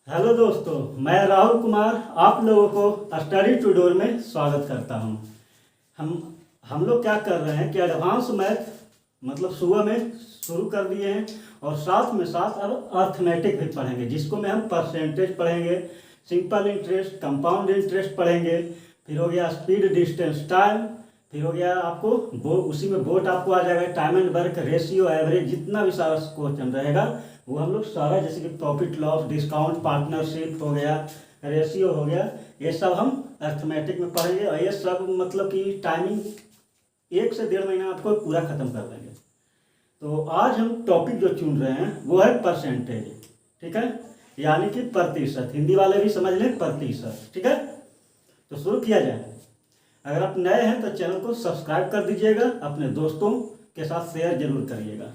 Hello दोस्तों, मैं राहुल कुमार आप लोगों को स्टडी टूडोर में स्वागत करता हूं। हम हम लोग क्या कर रहे हैं कि एडवांस मैथ मतलब सुबह में शुरू कर दिए हैं और साथ में साथ अब अर्थमेटिक भी पढ़ेंगे, जिसको में हम परसेंटेज पढ़ेंगे, सिंपल इंटरेस्ट, कंपाउंड इंटरेस्ट पढ़ेंगे। फिर हो गया स्पीड, डिस्टेंस, टाइम। फिर हो गया आपको उसी में बोट आपको आ जाएगा, time and work, ratio, average, जितना भी सारा क्वेश्चन रहेगा वो हम लोग सारा, जैसे कि प्रॉफिट लॉस, डिस्काउंट, पार्टनरशिप हो गया, रेशियो हो गया, ये सब हम अर्थमेटिक में पढ़ेंगे। और ये सब मतलब कि टाइमिंग 1 से 1.5 महीना आपको पूरा ख़त्म कर देंगे। तो आज हम टॉपिक जो चुन रहे हैं वो है परसेंटेज, ठीक है, यानी कि प्रतिशत। हिंदी वाले भी समझ लें, प्रतिशत, ठीक है। तो शुरू किया जाए। अगर आप नए हैं तो चैनल को सब्सक्राइब कर दीजिएगा, अपने दोस्तों के साथ शेयर जरूर करिएगा,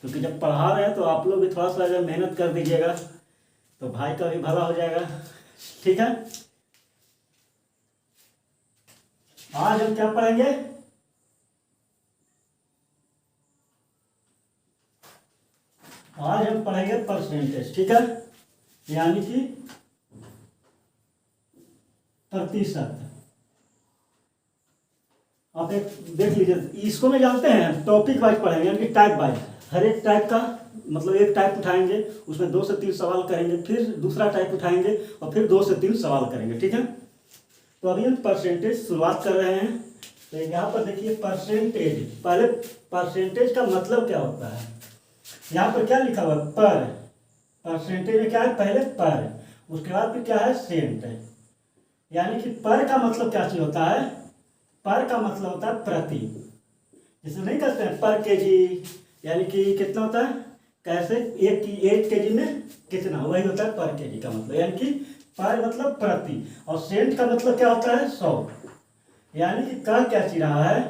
क्योंकि जब पढ़ा रहे हैं तो आप लोग भी थोड़ा सा अगर मेहनत कर दीजिएगा तो भाई का भी भला हो जाएगा, ठीक है। आज हम क्या पढ़ेंगे? आज हम पढ़ेंगे परसेंटेज, ठीक है, यानी कि प्रतिशत। आप एक देख लीजिए, इसको में जानते हैं टॉपिक वाइज पढ़ेंगे, यानी कि टाइप वाइज। हर एक टाइप का मतलब एक टाइप उठाएंगे, उसमें 2 से 3 सवाल करेंगे, फिर दूसरा टाइप उठाएंगे और फिर 2 से 3 सवाल करेंगे, ठीक है। तो अभी हम परसेंटेज शुरुआत कर रहे हैं। तो यहाँ पर देखिए परसेंटेज, पहले परसेंटेज का मतलब क्या होता है। यहाँ पर क्या लिखा हुआ है? पर। परसेंटेज में क्या है? पहले पर, उसके बाद फिर क्या है? सेंट है। यानी कि पर का मतलब क्या चीज होता है? पर का मतलब होता है प्रति। जैसे नहीं कहते हैं पर केजी, यानी कि कितना होता है, कैसे एक केजी में कितना, वही होता है पर केजी का मतलब, यानी कि पर मतलब प्रति। और सेंट का मतलब क्या होता है? 100। यानी कि कह क्या चीज रहा है,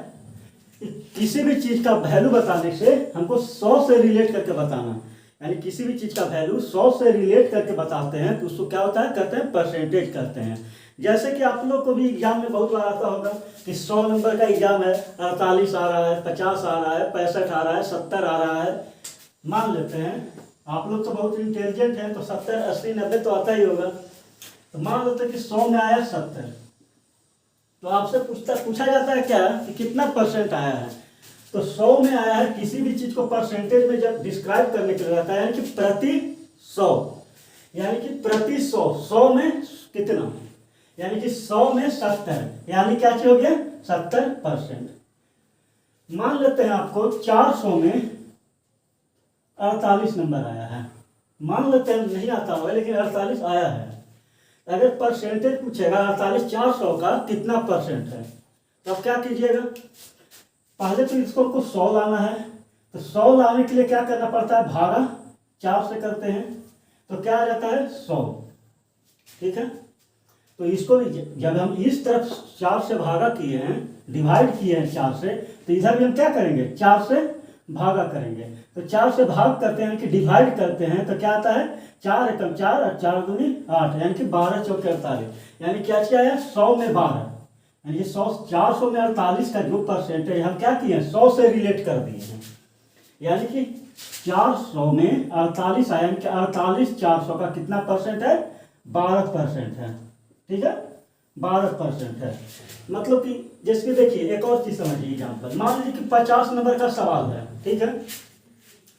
किसी भी चीज का वैल्यू बताने से हमको 100 से रिलेट करके बताना। यानी किसी भी चीज का वैल्यू 100 से रिलेट करके बताते हैं तो उसको क्या होता है? कहते हैं परसेंटेज कहते हैं। जैसे कि आप लोग को भी एग्जाम में बहुत बार आता होगा कि 100 नंबर का एग्जाम है, 48 आ रहा है, 50 आ रहा है, 65 आ रहा है, 70 आ रहा है। मान लेते हैं आप लोग तो बहुत इंटेलिजेंट हैं, तो 70, 80, 90 तो आता ही होगा। तो मान लेते हैं कि 100 में आया 70, तो आपसे पूछा जाता है क्या कि कितना परसेंट आया है। तो 100 में आया है, किसी भी चीज को परसेंटेज में जब डिस्क्राइब करने के लिए रहता है, यानी कि प्रति 100, यानी कि प्रति 100, 100 में कितना, यानी कि 100 में 70, यानी क्या चीज हो गया? 70%। मान लेते हैं आपको 400 में 48 नंबर आया है, मान लेते हैं नहीं आता होगा लेकिन 48 आया है। अगर परसेंटेज पूछेगा 48 400 का कितना परसेंट है, तब क्या कीजिएगा? पहले तो इसको हमको 100 लाना है, तो 100 लाने के लिए क्या करना पड़ता है? भागा 4 से करते हैं, तो क्या आ जाता है? 100, ठीक है। तो इसको जब हम इस तरफ 4 से भागा किए हैं, डिवाइड किए हैं 4 से, तो इधर भी हम क्या करेंगे? 4 से भागा करेंगे। तो 4 से भाग करते हैं कि डिवाइड करते हैं, तो क्या आता है? 4 एकम 4 और 4 दूनी 8, यानी कि 12 चौके 48, यानी क्या क्या है? 100 में 12, यानी 100, 400 में 48 का जो परसेंटेज हम क्या किए? 100 से रिलेट कर दिए हैं, यानी कि 400 में 48 आया, यानी कि 48 400 का कितना परसेंट है? 12% है, ठीक है, 12% है। मतलब कि जैसे कि देखिए एक और चीज समझिए, एग्जाम्पल मान लीजिए कि 50 नंबर का सवाल है, ठीक है,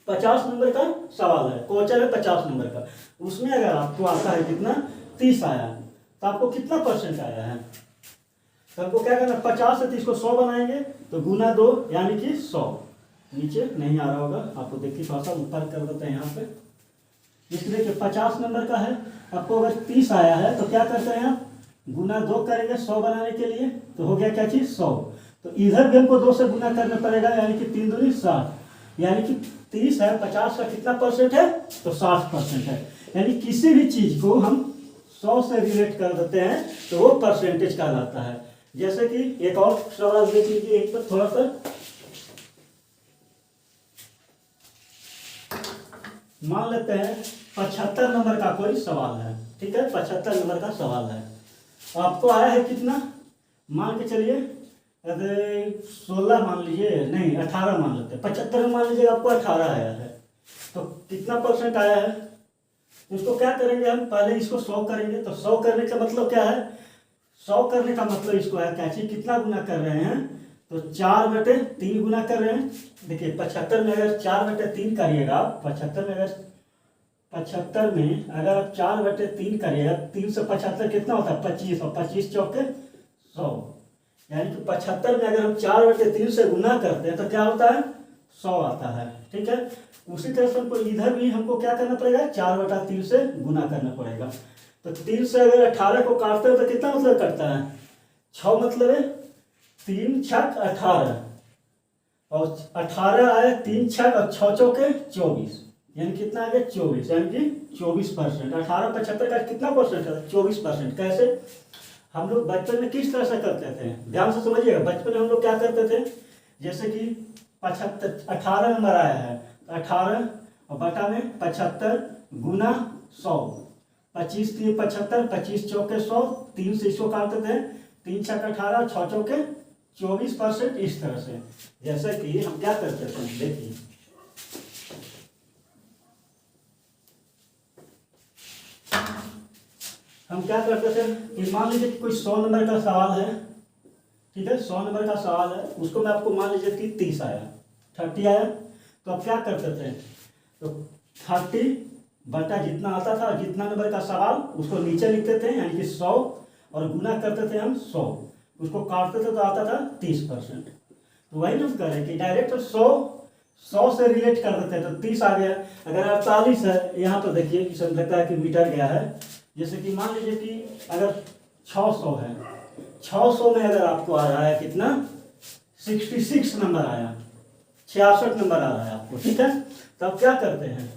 50 नंबर का सवाल है, क्वेश्चन है 50 नंबर का। उसमें अगर आपको आता है कितना? 30 आया, तो आपको कितना परसेंट आया है? तो हमको क्या करना? 50 से 30 को 100 बनाएंगे, तो गुना 2 यानी कि 100। नीचे नहीं आ रहा होगा आपको, देखिए थोड़ा सा ऊपर कर देते हैं यहाँ पे। इसलिए कि 50 नंबर का है, आपको अगर 30 आया है तो क्या करते हैं आप? गुना 2 करेंगे 100 बनाने के लिए, तो हो गया क्या चीज? 100। तो इधर भी हमको 2 से गुना करना पड़ेगा, यानी कि 3 दूनी 60, यानी कि 30 है, 50 का कितना परसेंट है? तो 60% है। यानी किसी भी चीज को हम 100 से रिलेट कर देते हैं तो वो परसेंटेज कहलाता है। जैसे कि एक और सवाल देख लीजिए, एक पर थोड़ा सा मान लेते हैं 75 नंबर का कोई सवाल है, ठीक है, 75 नंबर का सवाल है। आपको आया है कितना? मान के चलिए, अरे 16 मान लीजिए, नहीं 18 मान लेते हैं। 75 में मान लीजिए आपको 18 आया है, तो कितना परसेंट आया है? तो इसको क्या करेंगे हम, पहले इसको 100 करेंगे। तो 100 करने का मतलब क्या है, 100 करने का मतलब इसको है कैसे, कितना गुना कर रहे हैं, तो 4/3 गुना कर रहे हैं। देखिए 75 में अगर 4/3 करिएगा, 75 में अगर आप 4/3 करिएगा, 3 से 75 कितना होता है 25, और 25 चौके 100, यानी कि 75 में अगर हम 4/3 से गुना करते हैं तो क्या होता है 100 आता है। ठीक है, उसी तरह से हमको इधर भी हमको क्या करना पड़ेगा, 4/3 से गुना करना पड़ेगा। तो 3 से अगर 18 को काटते हैं तो कितना मतलब कटता है 6, मतलब है 3 छक 18, और 18 आए 3 छक और 6 चौके 24, यानी कितना आ गया 24, यानी कि 24%। 18 75 का कितना परसेंट है 24%। कैसे, हम लोग बचपन में किस तरह से करते थे, ध्यान से समझिएगा। बचपन में हम लोग क्या करते थे, जैसे कि 18 नंबर आया है, 18 और बटा में 75 गुना 100, 25 3 75, 25 चौके 100, 3 से इसको काटते थे, 3 छक 18, 6 चौके 24%। इस तरह से जैसे कि हम क्या करते थे, देखिए हम क्या करते थे कि मान लीजिए कि कोई 100 नंबर का सवाल है, ठीक है 100 नंबर का सवाल है, उसको मैं आपको मान लीजिए कि 30 आया, 30 आया, तो आप क्या करते थे, तो 30 बटा जितना आता था, जितना नंबर का सवाल उसको नीचे लिखते थे, यानी कि 100, और गुना करते थे हम 100, उसको काटते थे तो आता था 30%। तो वही हम कह रहे हैं कि डायरेक्ट 100 से रिलेट कर देते हैं, तो 30 आ गया। अगर 48 है, यहाँ पर देखिए कि लगता है कि मीटर गया है, जैसे कि मान लीजिए कि अगर 600 है, 600 में अगर आपको आ रहा है कितना 66 नंबर आया, 66 नंबर आ रहा है आपको, ठीक है। तो अब क्या करते हैं,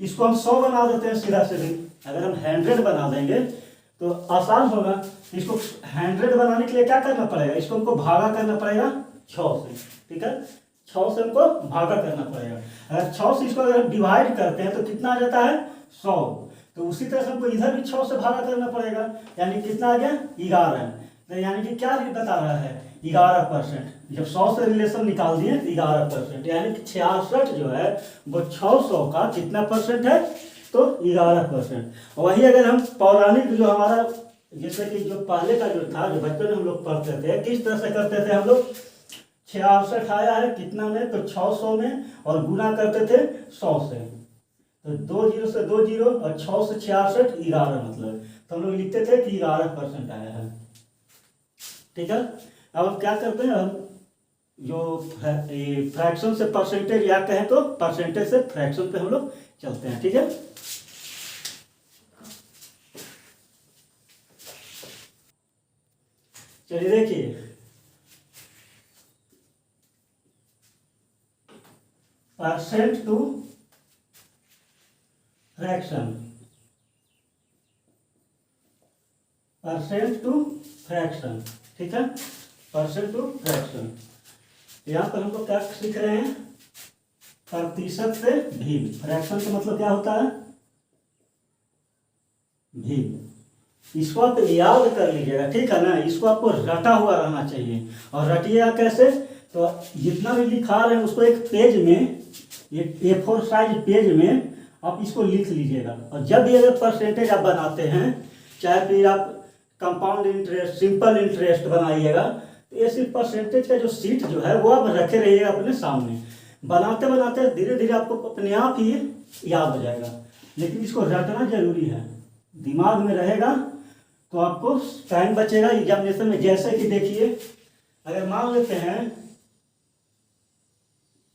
इसको हम 100 बना देते हैं सीधा सीधी। अगर हम 100 बना देंगे तो आसान होगा। इसको 100 बनाने के लिए क्या करना पड़ेगा, इसको हमको भागा करना पड़ेगा 6 से, ठीक है 6 से हमको भागा करना पड़ेगा। अगर 6 से इसको अगर डिवाइड करते हैं तो कितना आ जाता है 100। तो उसी तरह से हमको इधर भी 6 से भागा करना पड़ेगा, यानी कितना आ गया 11। तो यानी कि क्या बता रहा है 11%। जब 100 से रिलेशन निकाल दिए तो 11%, यानी कि 66 जो है वो 600 का कितना परसेंट है, तो 11%। वही अगर हम पौराणिक जो हमारा, जैसे कि जो पहले का जो था, जो बचपन में हम लोग पढ़ते थे, किस तरह से करते थे हम लोग, 66 आया है कितना में, तो 600 में, और गुना करते थे 100 से, तो 2 0 से 2 0, और 6 से 66 11, मतलब तो हम लोग लिखते थे कि 11% आया है। ठीक है, अब हम क्या करते हैं, हम जो फ्रैक्शन से परसेंटेज या कहें तो परसेंटेज से फ्रैक्शन पे हम लोग चलते हैं। ठीक है, चलिए देखिए, percent to fraction, percent to fraction, ठीक है, परसेंट टू फ्रैक्शन। यहाँ पर हम लोग क्या सीख रहे हैं, प्रतिशत से भिन्न। फ्रैक्शन का मतलब क्या होता है, भिन्न। इसको आप याद कर लीजिएगा, ठीक है ना, इसको आपको रटा हुआ रहना चाहिए। और रटिएगा कैसे, तो जितना भी लिखा रहे हैं उसको एक पेज में, एक A4 साइज पेज में आप इसको लिख लीजिएगा। और जब भी अगर परसेंटेज आप बनाते हैं, चाहे फिर आप कंपाउंड इंटरेस्ट, सिंपल इंटरेस्ट बनाइएगा, तो ये सिर्फ परसेंटेज का जो सीट जो है वो आप रखे रहिएगा अपने सामने। बनाते बनाते धीरे धीरे आपको अपने आप ही याद हो जाएगा, लेकिन इसको रटना जरूरी है, दिमाग में रहेगा तो आपको टाइम बचेगा एग्जामिनेशन में। जैसे कि देखिए, अगर मान लेते हैं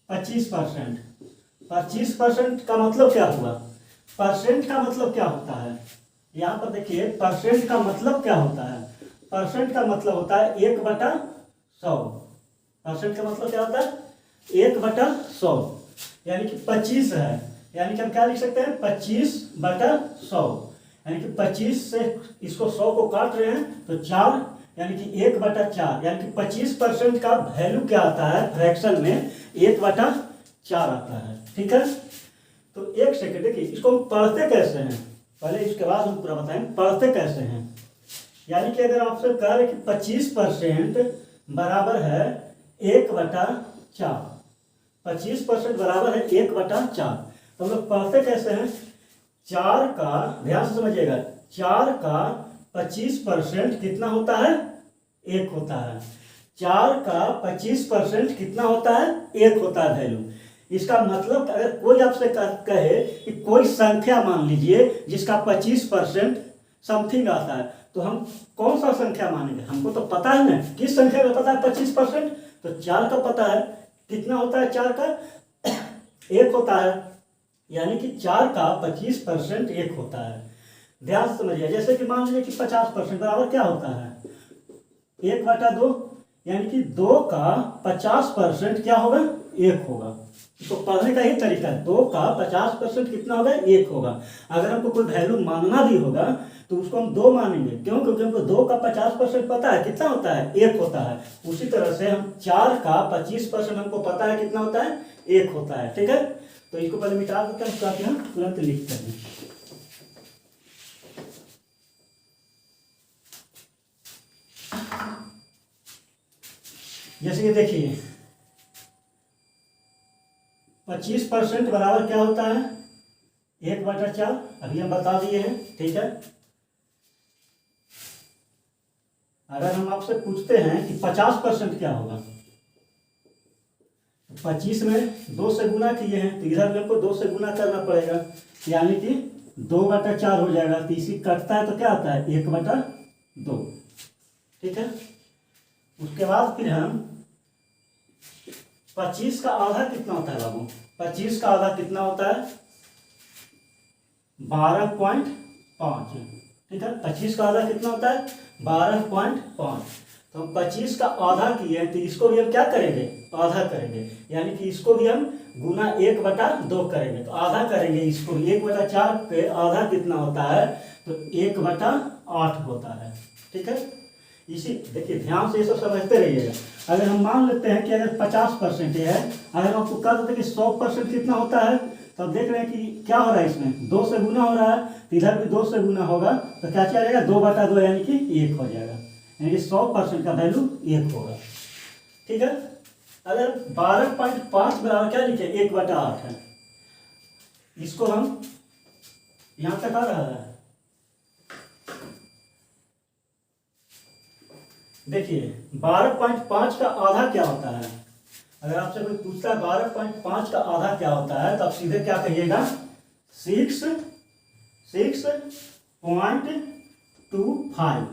25%, 25% का मतलब क्या हुआ, परसेंट का मतलब क्या होता है, यहाँ पर देखिए परसेंट का मतलब क्या होता है, परसेंट का मतलब होता है 1/100। परसेंट का मतलब क्या होता है 1/100, यानी कि 25 है, यानी कि हम क्या लिख सकते हैं 25/100, यानी कि 25 से इसको 100 को काट रहे हैं तो 4, यानी कि 1/4, यानी कि 25% का वैल्यू क्या आता है फ्रैक्शन में 1/4 आता है। ठीक है, तो एक सेकंड देखिए, इसको हम पढ़ते कैसे हैं, पहले इसके बाद हम पूरा बताएंगे पढ़ते कैसे हैं। यानी कि अगर आपसे कह रहे कि 25% बराबर है 1/4, 25% बराबर है 1/4, तो हम लोग पढ़ते कैसे हैं, 4 का, ध्यान से समझिएगा, 4 का 25% कितना होता है? 1 होता है। 4 का 25% कितना होता है? 1 होता है वैल्यू। इसका मतलब अगर कोई आपसे कहे कि कोई संख्या मान लीजिए जिसका 25% समथिंग आता है, तो हम कौन सा संख्या मानेंगे? हमको तो पता है ना किस संख्या का पता है 25%, तो 4 का पता है। कितना होता है 4 का? 1 होता है, यानी कि 4 का 25% 1 होता है। ध्यान से समझिए, जैसे कि मान लीजिए कि 50% बराबर क्या होता है? 1/2, यानी कि 2 का 50% क्या होगा? 1 होगा। तो पढ़ने का ही तरीका है, 2 का 50% कितना होगा? 1 होगा। अगर हमको कोई वैल्यू मानना भी होगा तो उसको हम 2 मानेंगे। क्यों? क्योंकि हमको 2 का 50% पता है कितना होता है? 1 होता है। उसी तरह से हम 4 का 25% हमको पता है कितना होता है? 1 होता है। ठीक है, तो इसको पहले मिटा देते हैं, ताकि हम तुरंत लिख करें। जैसे कि देखिए 25% बराबर क्या होता है? 1/4, अभी हम बता दिए हैं। ठीक है, अगर हम आपसे पूछते हैं कि 50% क्या होगा, 25 में 2 से गुना किए हैं तो इधर भी हमको 2 से गुना करना पड़ेगा, यानी कि 2/4 हो जाएगा। तो इसी कटता है तो क्या आता है? 1/2। ठीक है, उसके बाद फिर हम 25 का आधा कितना होता है बाबू? 25 का आधा कितना होता है? 12.5। ठीक है, 25 का आधा कितना होता है? 12.5। तो हम 25 का आधा किए तो इसको भी हम क्या करेंगे? आधा करेंगे, यानी कि इसको भी हम गुना 1/2 करेंगे। तो आधा करेंगे इसको, 1/4 पे आधा कितना होता है? तो 1/8 होता है। ठीक है, इसी देखिए ध्यान से ये सब समझते रहिएगा। अगर हम मान लेते हैं कि अगर 50% है, अगर हम आपको कह देते हैं कि 100% कितना होता है, तो अब देख रहे हैं कि क्या हो रहा है, इसमें 2 से गुना हो रहा है, तो इधर भी 2 से गुना होगा, तो क्या चलेगा? 2/2, यानी कि 1 हो जाएगा, यानी कि 100% का वैल्यू 1 होगा। ठीक है, अगर 12.5 बराबर क्या लिखे? 1/8 है। इसको हम यहाँ तक आ रहा है। देखिए 12.5 का आधा क्या होता है? अगर आपसे कोई पूछता है 12.5 का आधा क्या होता है, तो आप सीधे क्या कहिएगा? 6.25।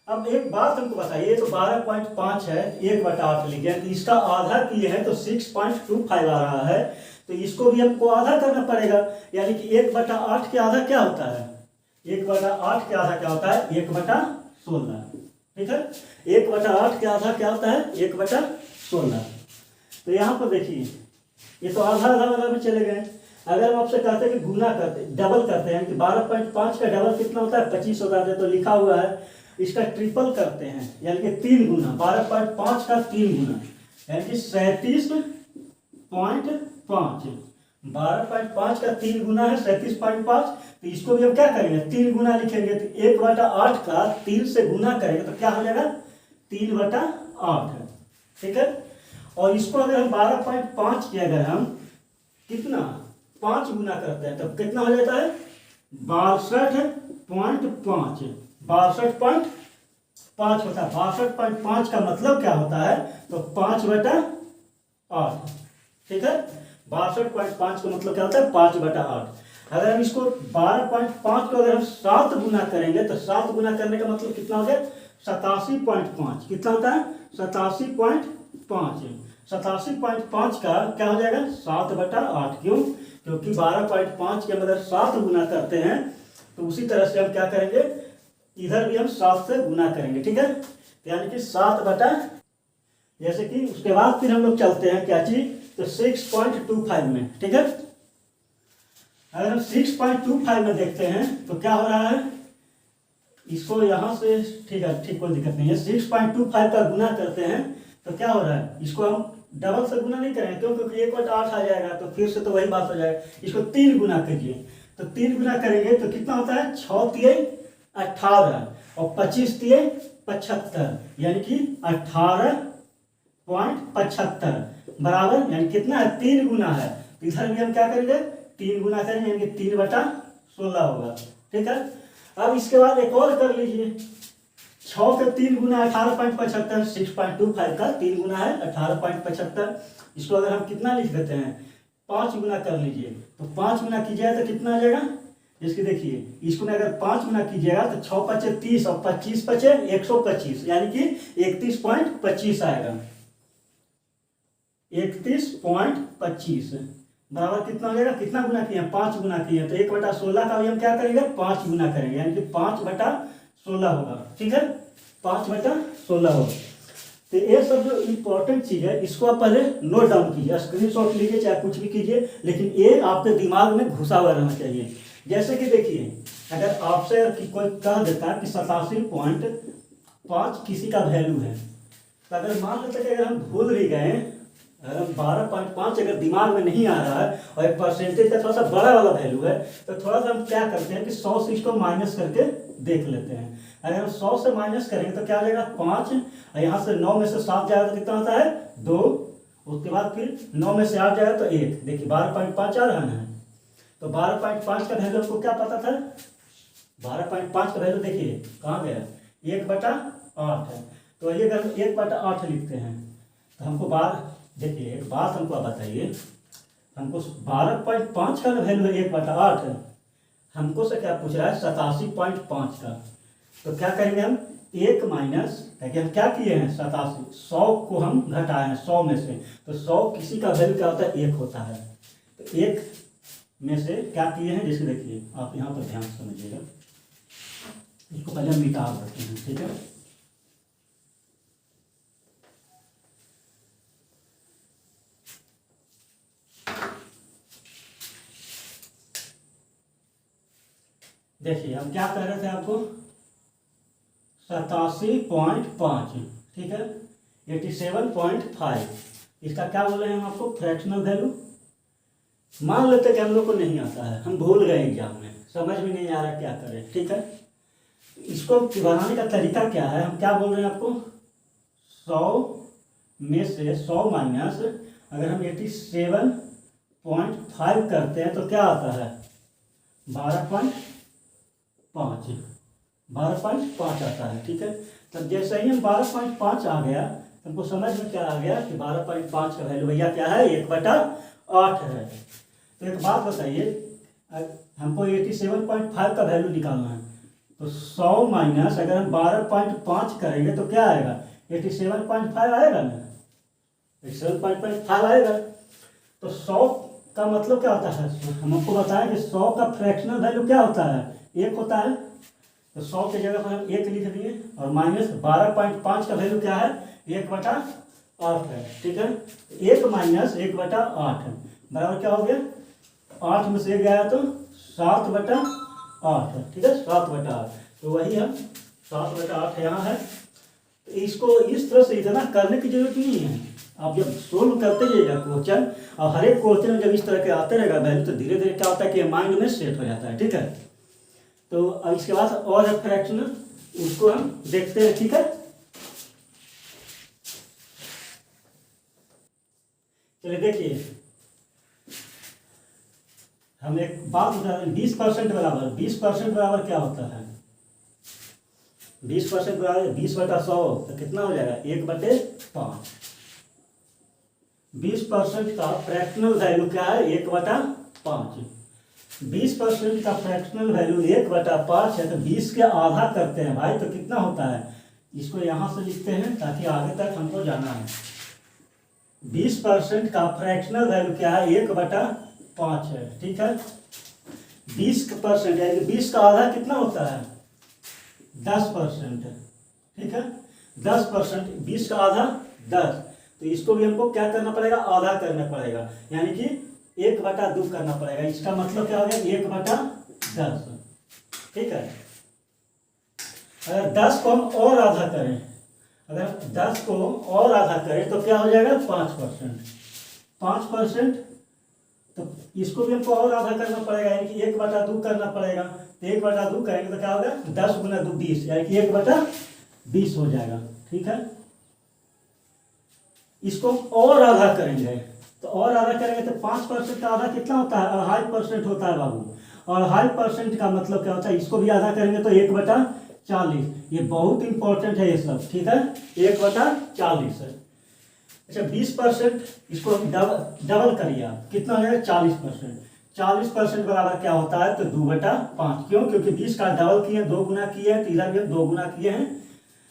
अब एक बात हमको बताइए, तो 12.5 है, 1/8 लिखे, तो इसका आधा किए हैं तो 6.25 आ रहा है, तो इसको भी हमको आधा करना पड़ेगा, यानी कि 1/8 के आधा क्या होता है? 1/8 के आधा क्या होता है? 1/16। ठीक है, 1/8 के आधा क्या होता है? 1/16। तो यहाँ पर देखिए ये तो आधा आधा वाला में चले गए। अगर हम आपसे कहते हैं कि गुना करते, डबल करते हैं कि 12.5 का डबल कितना होता है? 25 होता है, तो लिखा हुआ है इसका ट्रिपल करते हैं, यानी कि 3 गुना, 12.5 का 3 गुना, यानी कि 37.5। 12.5 का 3 गुना है 37.5। तो इसको भी हम क्या करेंगे? 3 गुना लिखेंगे, तो 1/8 का 3 से गुना करेंगे तो क्या हो जाएगा? 3/8 है। ठीक है, और इसको अगर हम 12.5 की अगर हम कितना 5 गुना करते हैं तो कितना हो जाता है? 62.5। 62.5 होता है। 62.5 का मतलब क्या होता है? तो 5/8। ठीक है, 62.5 का मतलब क्या होता है? 5/8। अगर हम इसको 12.5 को अगर हम 7 गुना करेंगे तो 7 गुना करने का मतलब कितना हो गया? 87.5। कितना होता है? 87.5। 87.5 का क्या हो जाएगा? 7/8। क्यों? क्योंकि 12.5 के अंदर 7 गुना करते हैं, तो उसी तरह से हम क्या करेंगे? इधर भी हम 7 से गुना करेंगे। ठीक है, यानी कि 7/, जैसे कि उसके बाद फिर हम लोग चलते हैं क्या चीज? तो 6.25 में। ठीक है, अगर हम 6.25 में देखते हैं तो क्या हो रहा है? इसको यहां से, ठीक है, ठीक, कोई दिक्कत नहीं है। 6.25 का गुना करते हैं तो क्या हो रहा है? इसको हम डबल से गुना नहीं करेंगे, क्यों? क्योंकि 1/8 आ जाएगा, तो फिर से तो वही बात हो जाएगा। इसको 3 गुना करिए, तो 3 गुना करेंगे तो कितना होता है? 6×3 = 18 और 25×3 = 75, यानी कि 18.75 बराबर, यानी कितना है? 3 गुना है, तो इधर भी हम क्या करेंगे? 3 गुना करेंगे यानी कि 3/16 होगा। ठीक है, अब इसके बाद एक और कर लीजिए, 6 के 3 गुना 18.75, 6.25 का 3 गुना है 18.75। इसको अगर हम कितना लिख देते हैं, 5 गुना कर लीजिए, तो 5 गुना कीजिएगा तो कितना आ जाएगा, इसकी देखिए, इसको में अगर 5 गुना कीजिएगा तो 6 पचे 30 और 25 पचे 125, यानी कि 31.25 आएगा। 31.25 बराबर कितना हो जाएगा, कितना गुना किए, 5 गुना किए, तो 1/16 का भी हम क्या करेंगे, 5 गुना करेंगे, यानी कि 5/16 होगा। ठीक है, 5/16 होगा। तो ये सब जो इम्पोर्टेंट चीज़ है इसको आप पहले नोट डाउन कीजिए, स्क्रीनशॉट लीजिए, चाहे कुछ भी कीजिए, लेकिन ये आपके दिमाग में घुसा हुआ रहना चाहिए। जैसे कि देखिए, अगर आपसे कोई कह देता है कि 87.5 किसी का वैल्यू है, तो अगर मान लेते कि अगर हम भूल भी गए, अगर हम 12.5 अगर दिमाग में नहीं आ रहा है और एक परसेंटेज का थोड़ा सा बड़ा वाला वैल्यू है, तो थोड़ा सा हम क्या करते हैं कि 100 से इसको माइनस करके देख लेते हैं। अगर हम 100 से माइनस करेंगे तो क्या आ जाएगा, 5, और यहाँ से 9 में से 7 जाएगा तो कितना होता है, 2, उसके बाद फिर 9 में से 8 जाएगा तो 1, देखिए 12.5 आ रहा है। तो 12.5 का वैल्यू आपको क्या पता था, 12.5 का वैल्यू देखिए कहाँ गया, 1/8 है। तो ये अगर 1/8 लिखते हैं तो हमको देखिए एक बात हमको आप बताइए, हमको 12.5 का वैल्यू है 1/8 है, हमको से क्या पूछ रहा है 87.5 का। तो क्या करेंगे हम, 1 माइनस, ताकि हम क्या किए हैं 87, 100 को हम घटाए हैं 100 में से, तो 100 किसी का वैल्यू क्या होता है, 1 होता है। तो 1 में से क्या किए हैं, जैसे देखिए आप यहाँ पर ध्यान समझिएगा, इसको पहले हम मिटा देते हैं। ठीक है, देखिए हम क्या कह रहे थे आपको, 87.5, ठीक है, 87.5, इसका क्या बोले हैं हम आपको, फ्रैक्शनल वैल्यू। मान लेते कि हम लोग को नहीं आता है, हम भूल गए एग्जाम में, समझ में नहीं आ रहा क्या करें। ठीक है, इसको बनाने का तरीका क्या है, हम क्या बोल रहे हैं आपको, 100 में से 100 माइनस, अगर हम 87.5 करते हैं तो क्या आता है, 12.5 आता है। ठीक है, तब जैसे ही हम 12.5 आ गया, हमको समझ में क्या आ गया कि 12.5 का वैल्यू भैया क्या है, 1/8 है। तो एक बात बताइए, हमको 87.5 का वैल्यू निकालना है, तो 100 माइनस अगर हम 12.5 करेंगे तो क्या आएगा, 87.5 आएगा ना, 87.5 आएगा। तो 100 का मतलब क्या होता है, हम आपको बताएं कि 100 का फ्रैक्शनल वैल्यू क्या होता है, 1 होता है। तो 100 की जगह पर हम 1 लिख दिए, और माइनस 12.5 का वैल्यू क्या है, 1/8 है। ठीक है, 1 माइनस 1/8 बराबर क्या हो गया, 8 में से 1 गया तो 7/8 है। ठीक है, 7/8, तो वही हम 7/8 यहाँ है। तो इसको इस तरह से इतना करने की जरूरत नहीं है, आप जब सोल्व करते जाइएगा क्वेश्चन, और हर एक क्वेश्चन जब इस तरह के आते रहेगा वैल्यू, तो धीरे धीरे क्या होता है कि माइंड में सेट हो जाता है। ठीक है, तो अब इसके बाद और है फ्रैक्शनल, उसको हम देखते हैं। ठीक है, चलिए देखिए, हम एक बात बता रहे हैं, 20% बराबर, 20% बराबर क्या होता है, 20% बराबर 20/100, तो कितना हो जाएगा, 1/5। 20% का फ्रैक्शनल वैल्यू क्या है, 1/5। 20% का फ्रैक्शनल वैल्यू 1/5 है, तो 20 के आधा करते हैं भाई, तो कितना होता है, इसको यहाँ से लिखते हैं ताकि आगे तक हमको जाना है। 20% का फ्रैक्शनल वैल्यू क्या है, 1/5 है। ठीक है, 20% यानी 20 का आधा कितना होता है, 10%। ठीक है, 10%, 20 का आधा 10, तो इसको भी हमको क्या करना पड़ेगा, आधा करना पड़ेगा, यानी कि 1/2 करना पड़ेगा। इसका मतलब क्या हो गया, 1/10। ठीक है, अगर 10 को हम और आधा करें, अगर 10 को और आधा करें तो क्या हो जाएगा, 5%। 5%, तो इसको भी हमको और आधा करना पड़ेगा, यानी कि 1/2 करना पड़ेगा। तो 1/2 करेंगे तो क्या होगा, 10 गुना 2 20, यानी कि 1/20 हो जाएगा। ठीक है, इसको और आधा करेंगे, तो और आधा करेंगे तो 5% का आधा कितना होता है? 2.5% होता है बाबू। और 2.5% का मतलब क्या होता है? इसको भी आधा करेंगे तो 1/40। ये बहुत इंपॉर्टेंट है ये सब, ठीक है, 1/40 है। अच्छा 20%, इसको डबल करिए आप, कितना हो जाएगा? 40%। 40% बराबर क्या होता है? तो 2/5। क्यों? क्योंकि 20 का डबल किए, 2 गुना किए हैं, तो इधर भी 2 गुना किए हैं।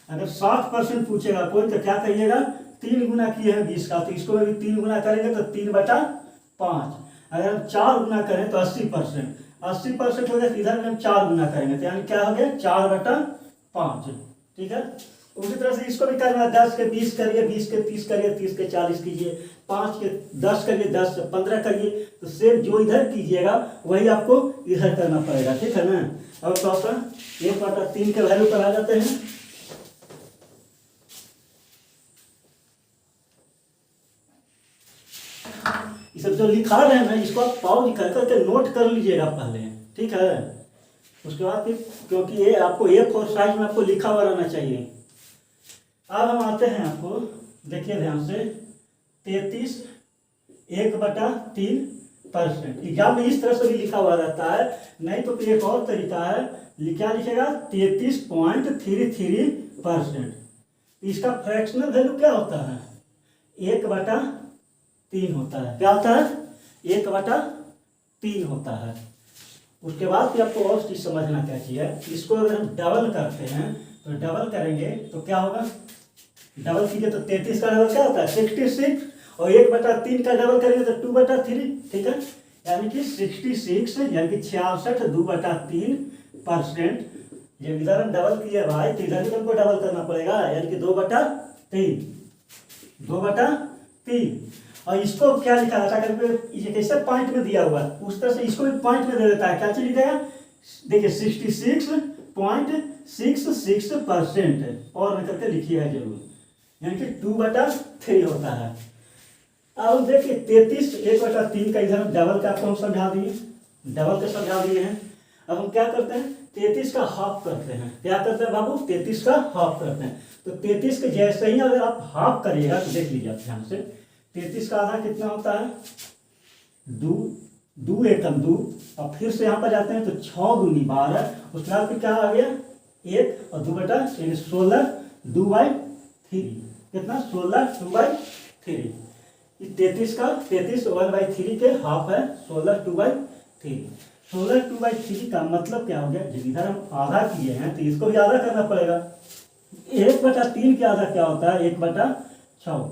अगर 60% पूछेगा कोई तो क्या करिएगा? 3 गुना किए हैं 20 का, तो इसको भी 3 गुना करेंगे तो 3/5। अगर हम 4 गुना करें तो 80%। 80% हो गया, तो इधर में हम 4 गुना करेंगे, तो यानी क्या हो गया? 4/5। ठीक है। उसी तरह से इसको भी करना है, 10 के 20 करिए, 20 के 30 करिए, 30 के 40 कीजिए, 5 के 10 करिए, 10 से 15 करिए। तो सेम जो इधर कीजिएगा वही आपको इधर करना पड़ेगा, ठीक है ना। अब प्रॉपर 1/3 के वैल्यू पर आ जाते हैं। ये सब जो लिखा रहे हैं ना, इसको आप पॉज करके नोट कर लीजिएगा पहले, ठीक है। उसके बाद फिर, क्योंकि ये आपको A4 साइज में आपको लिखा हुआ रहना चाहिए। अब हम आते हैं, आपको देखिए ध्यान से, 33 1/3%। एग्जाम में इस तरह से भी लिखा हुआ रहता है, नहीं तो फिर एक और तरीका है, क्या लिखेगा? 33.33%। इसका फ्रैक्शनल वैल्यू क्या होता है? 1/3 होता है। क्या होता है? 1/3 होता है। उसके बाद फिर आपको और चीज समझना क्या चाहिए, इसको अगर हम डबल करते हैं तो डबल करेंगे तो क्या होगा? डबल कीजिए तो 33 का डबल क्या होता है? 66। और 1/3 का डबल करेंगे तो 2/3, ठीक है। यानी कि 66, यानी कि 66 2/3%। जब इधर हम डबल किए भाई, तो इधर भी हमको डबल करना पड़ेगा, यानी कि 2/3। 2/3। और इसको क्या लिखा जाता है? कैसे पॉइंट में दिया हुआ है उस तरह से इसको भी पॉइंट में दे देता है। क्या चीज लिखेगा? देखिए 66.66% और में करके लिखिएगा जरूर, यानी कि 2/3 होता है। अब देखिए 33 1/3 का इधर डबल का आपको हम समझा दिए, डबल का समझा दिए हैं। अब हम क्या करते हैं? 33 का हाफ करते हैं। क्या करते हैं बाबू? 33 का हाफ करते हैं। तो 33 के जैसे ही अगर आप हाफ करिएगा तो देख लीजिए ध्यान से, 33 का आधा कितना होता है? 2 एकम 2। अब फिर से यहाँ पर जाते हैं तो 6 दूनी 12। उसके बाद फिर क्या आ गया? 1 और 2/3, 16 2/3। कितना? 16 2/3। 33 का 33 1/3 के हाफ है, 16 2/3। 16 2/3 का मतलब क्या हो गया? जब इधर हम आधा किए हैं तो इसको भी आधा करना पड़ेगा। 1/3 के आधा क्या होता है? 1/6।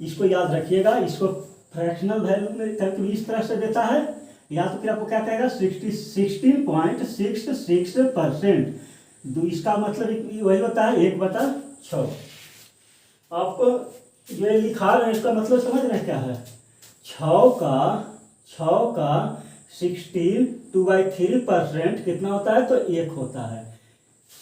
इसको याद रखिएगा। इसको फ्रैक्शनल वैल्यू में करके इस तरह से देता है, या तो फिर आपको क्या कहेगा? 16.66%। इसका मतलब वही होता है 1/6। आपको जो लिखा रहे हैं इसका मतलब समझ रहे हैं क्या है? 6 का 16 2/3% कितना होता है? तो 1 होता है।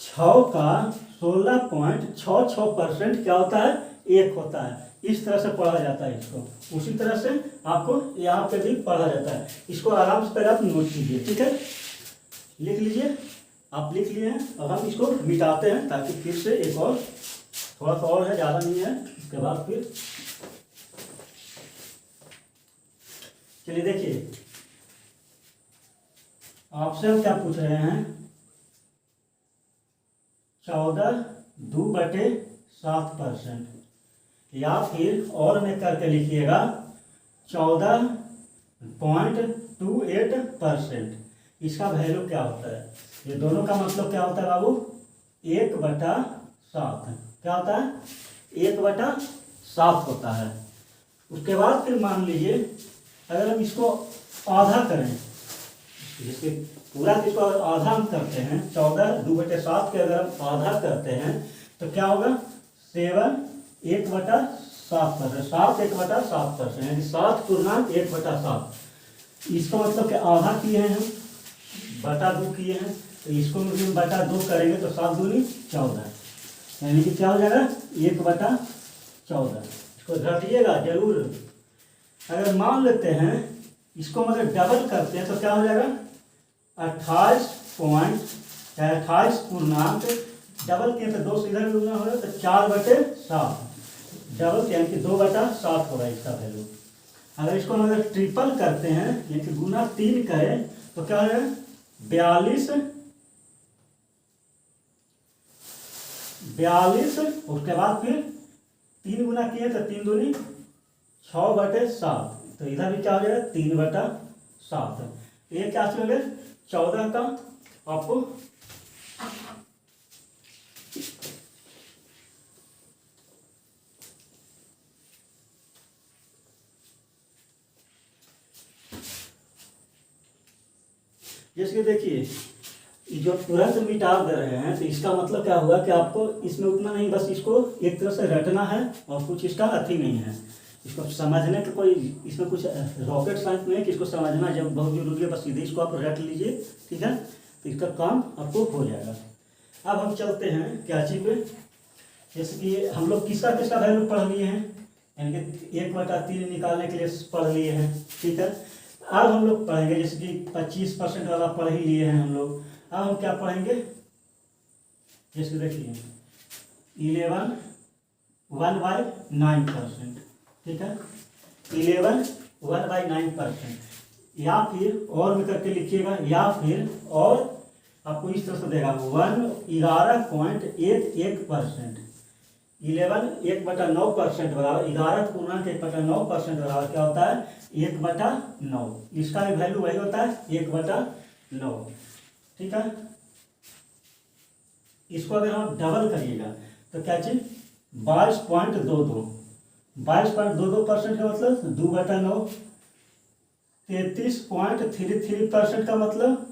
6 का 16.66% क्या होता है? 1 होता है। इस तरह से पढ़ा जाता है इसको। उसी तरह से आपको यहाँ पे भी पढ़ा जाता है। इसको आराम से पहले आप नोट कीजिए, ठीक है, लिख लीजिए। आप लिख लिए हैं। अब हम इसको मिटाते हैं ताकि फिर से एक और थोड़ा सा और है, ज़्यादा नहीं है। उसके बाद फिर चलिए देखिए, आपसे हम क्या पूछ रहे हैं? 14 2/7%, या फिर और में करके लिखिएगा 14.28%। इसका वैल्यू क्या होता है? ये दोनों का मतलब क्या होता है बाबू? 1/7। क्या होता है? 1/7 होता है। उसके बाद फिर मान लीजिए अगर हम इसको आधा करें, जिसके पूरा इसको आधा हम करते हैं, 14 2/7 के अगर हम आधा करते हैं तो क्या होगा? 7 1/7%। 7 1/7%, यानी 7.1/7। इसका मतलब कि आधा किए हैं हम, बटा 2 किए हैं, तो इसको मतलब बटा 2 करेंगे तो 7 दूनी 14, यानी कि क्या हो जाएगा? 1/14। इसको रखिएगा जरूर। अगर मान लेते हैं इसको मतलब डबल करते हैं तो क्या हो जाएगा? 28 पूर्णांक, डबल किए तो 2 से इधर भी गुना होगा तो 4/7। डबल यानी कि 2/7 होगा इसका वैल्यू। अगर इसको हम अगर ट्रिपल करते हैं यानी कि गुना 3 करें तो क्या हो जाएगा 42, 42। उसके बाद फिर 3 गुना किए तो 3 दूनी 6/7। तो इधर भी क्या हो जाएगा 3/7। ये क्या हो गया 14 का आपको जैसे कि देखिए जो तुरंत मिटा दे रहे हैं तो इसका मतलब क्या हुआ कि आपको इसमें उतना नहीं, बस इसको एक तरह से रटना है और कुछ इसका अथी नहीं है, इसको समझने का कोई इसमें कुछ रॉकेट साइंस नहीं है कि इसको समझना जब बहुत जरूरी है, बस सीधे इसको आप रट लीजिए, ठीक है, तो इसका काम आपको हो जाएगा। अब हम चलते हैं क्या चीज़ पे, जैसे कि हम लोग किसका किसका वैल्यू पढ़ लिए हैं, यानी कि 1/3 निकालने के लिए पढ़ लिए हैं, ठीक है। अब हम लोग पढ़ेंगे जैसे कि 25% वाला पढ़ ही लिए हैं हम लोग। अब हम क्या पढ़ेंगे, जैसे देखिए 11 1/9%, ठीक है, 11 1/9%, या फिर और भी करके लिखिएगा, या फिर और आपको इस तरह से देगा 11.11% 11 1/9% बराबर 11.1/9% बराबर क्या होता है 1/9। इसका भी वैल्यू वही होता है 1/9, ठीक है। इसको अगर आप डबल करिएगा तो क्या चीज 22.22 22.22% का मतलब 2/9, 33.33% का मतलब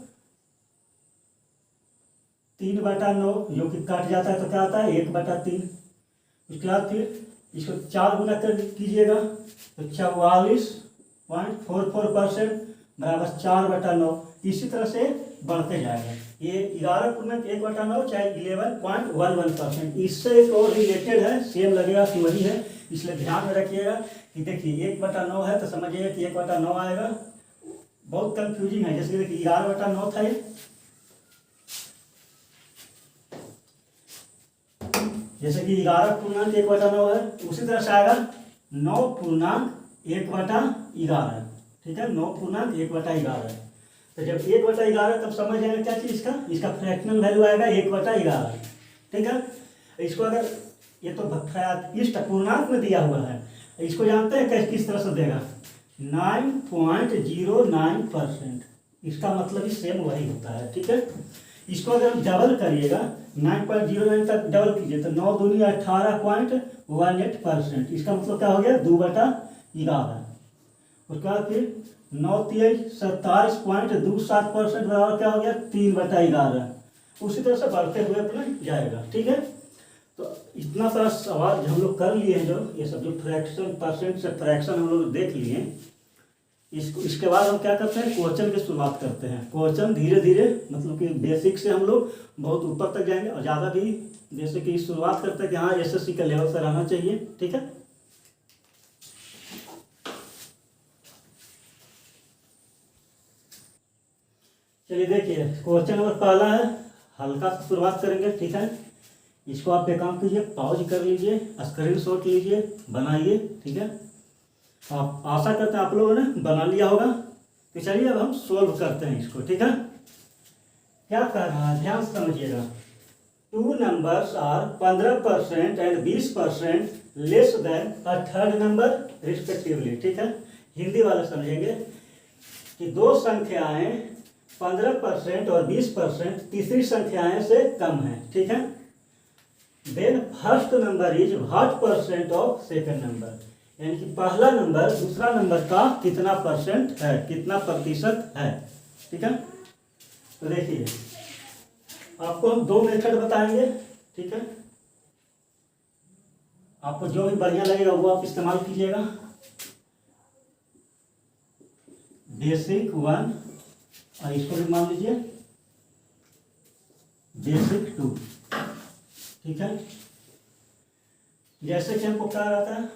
3/9, जो कि कट जाता है तो क्या आता है 1/3। उसके बाद फिर इसको 4 गुना कर कीजिएगा तो 44.44% बराबर 4/9। इसी तरह से बढ़ते जाएगा, ये 11.1/9 चाहे 11.11%। इससे एक और रिलेटेड है, सेम लगेगा कि वही है, इसलिए ध्यान में रखिएगा कि देखिए 1/9 है तो समझिएगा कि 1/9 आएगा। बहुत कंफ्यूजिंग है, जैसे देखिए 11/9 था ये, जैसे कि 11.1/9 है, उसी तरह से आएगा 9.1/11, ठीक है, 9.1/11। तो जब 1/11 तब समझ जाएगा क्या चीज इसका फ्रैक्शनल वैल्यू आएगा 1/11, ठीक है। इसको अगर ये तो इस पूर्णांक में दिया हुआ है, इसको जानते हैं किस तरह से देगा 9.09%, इसका मतलब ही सेम वही होता है, ठीक है। इसको अगर डबल करिएगा 9.09 तक डबल कीजिए तो 9 दूनी 18.18%, इसका मतलब क्या हो गया 2/11। उसके बाद फिर 9 3 27.27% बराबर क्या हो गया 3/11। उसी तरह से बढ़ते हुए अपना जाएगा, ठीक है। तो इतना सारा सवाल हम लोग कर लिए हैं, जो ये सब जो फ्रैक्शन परसेंट से फ्रैक्शन हम लोग देख लिए, इसके बाद हम क्या करते हैं क्वेश्चन की शुरुआत करते हैं। क्वेश्चन धीरे धीरे मतलब कि बेसिक से हम लोग बहुत ऊपर तक जाएंगे, और ज़्यादा भी जैसे कि शुरुआत करते हैं कि हाँ एसएससी के लेवल से रहना चाहिए, ठीक है। चलिए देखिए क्वेश्चन नंबर पहला है, हल्का से शुरुआत करेंगे, ठीक है। इसको आप एक काम कीजिए, पॉज कर लीजिए, स्क्रीनशॉट लीजिए, बनाइए, ठीक है। आप आशा करते हैं आप लोगों ने बना लिया होगा। तो चलिए अब हम सोल्व करते हैं इसको, ठीक है। क्या कर रहा है ध्यान से समझिएगा। 2 numbers are 15% and 20% less than a third number respectively, ठीक है। हिंदी वाले समझेंगे कि दो संख्याएं 15% और 20% तीसरी संख्याएं से कम है, ठीक है। Then first number is what percent of second number, यानी कि पहला नंबर दूसरा नंबर का कितना परसेंट है, कितना प्रतिशत है, ठीक है। तो देखिए आपको हम 2 मेथड बताएंगे, ठीक है। आपको जो भी बढ़िया लगेगा वो आप इस्तेमाल कीजिएगा। बेसिक 1 और इसको भी मान लीजिए बेसिक 2, ठीक है। जैसे कि हमको क्या रहता है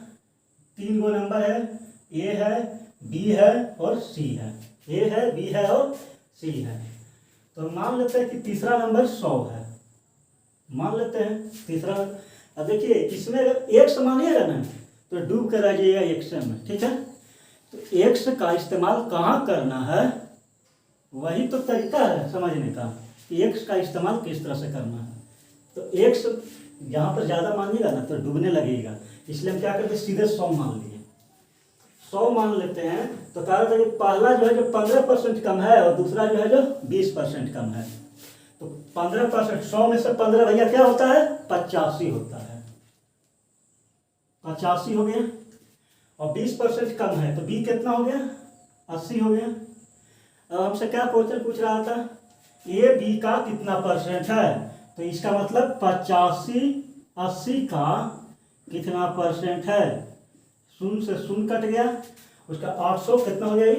3 गो नंबर है, ए है, बी है और सी है, ए है, बी है और सी है। तो मान लेते हैं कि तीसरा नंबर 100 है, मान लेते हैं तीसरा। अब देखिए इसमें अगर 1 से मानिएगा ना तो डूब कर रह जाइएगा 100 में, ठीक है। तो एक्स का इस्तेमाल कहाँ करना है, वही तो तरीका है समझने का कि एक्स का इस्तेमाल किस तरह से करना है। तो एक्स यहाँ पर ज़्यादा मानिएगा ना तो डूबने लगेगा, इसलिए हम क्या करते हैं सीधे 100 मान लिए। 100 मान लेते हैं तो कहा था कि पहला जो है जो 15% कम है और दूसरा जो है जो 20% कम है। तो 15%, 100 में से 15 भैया क्या होता है, 85 होता है, 85 हो गया। और 20% कम है तो बी कितना हो गया, 80 हो गया। अब हमसे क्या क्वेश्चन पूछ रहा था, ए बी का कितना परसेंट है, तो इसका मतलब 85 80 का कितना परसेंट है, शून्य से शून्य कट गया, उसका 800 कितना हो गया,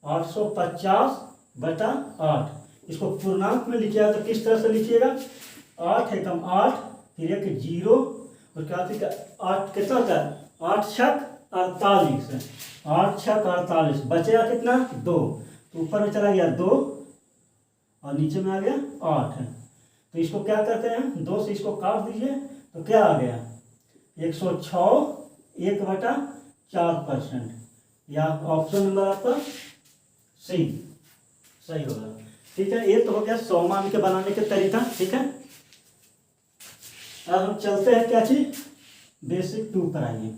850/8। इसको पूर्णांक में लिखिएगा तो किस तरह से लिखिएगा, 8 एकम 8 फिर एक जीरो, उसके बाद 8 कितना होता है, 8 छक 48, 8 छक 48, बचेगा कितना 2, तो ऊपर में चला गया 2 और नीचे में आ गया 8। तो इसको क्या करते हैं, 2 से इसको काट दीजिए तो क्या आ गया 106 1/4%, या ऑप्शन नंबर आपका सी सही होगा। ठीक है, ये तो हो गया 100 मान के बनाने के तरीका। ठीक है, अब हम चलते हैं क्या चीज, बेसिक 2 पर आइए।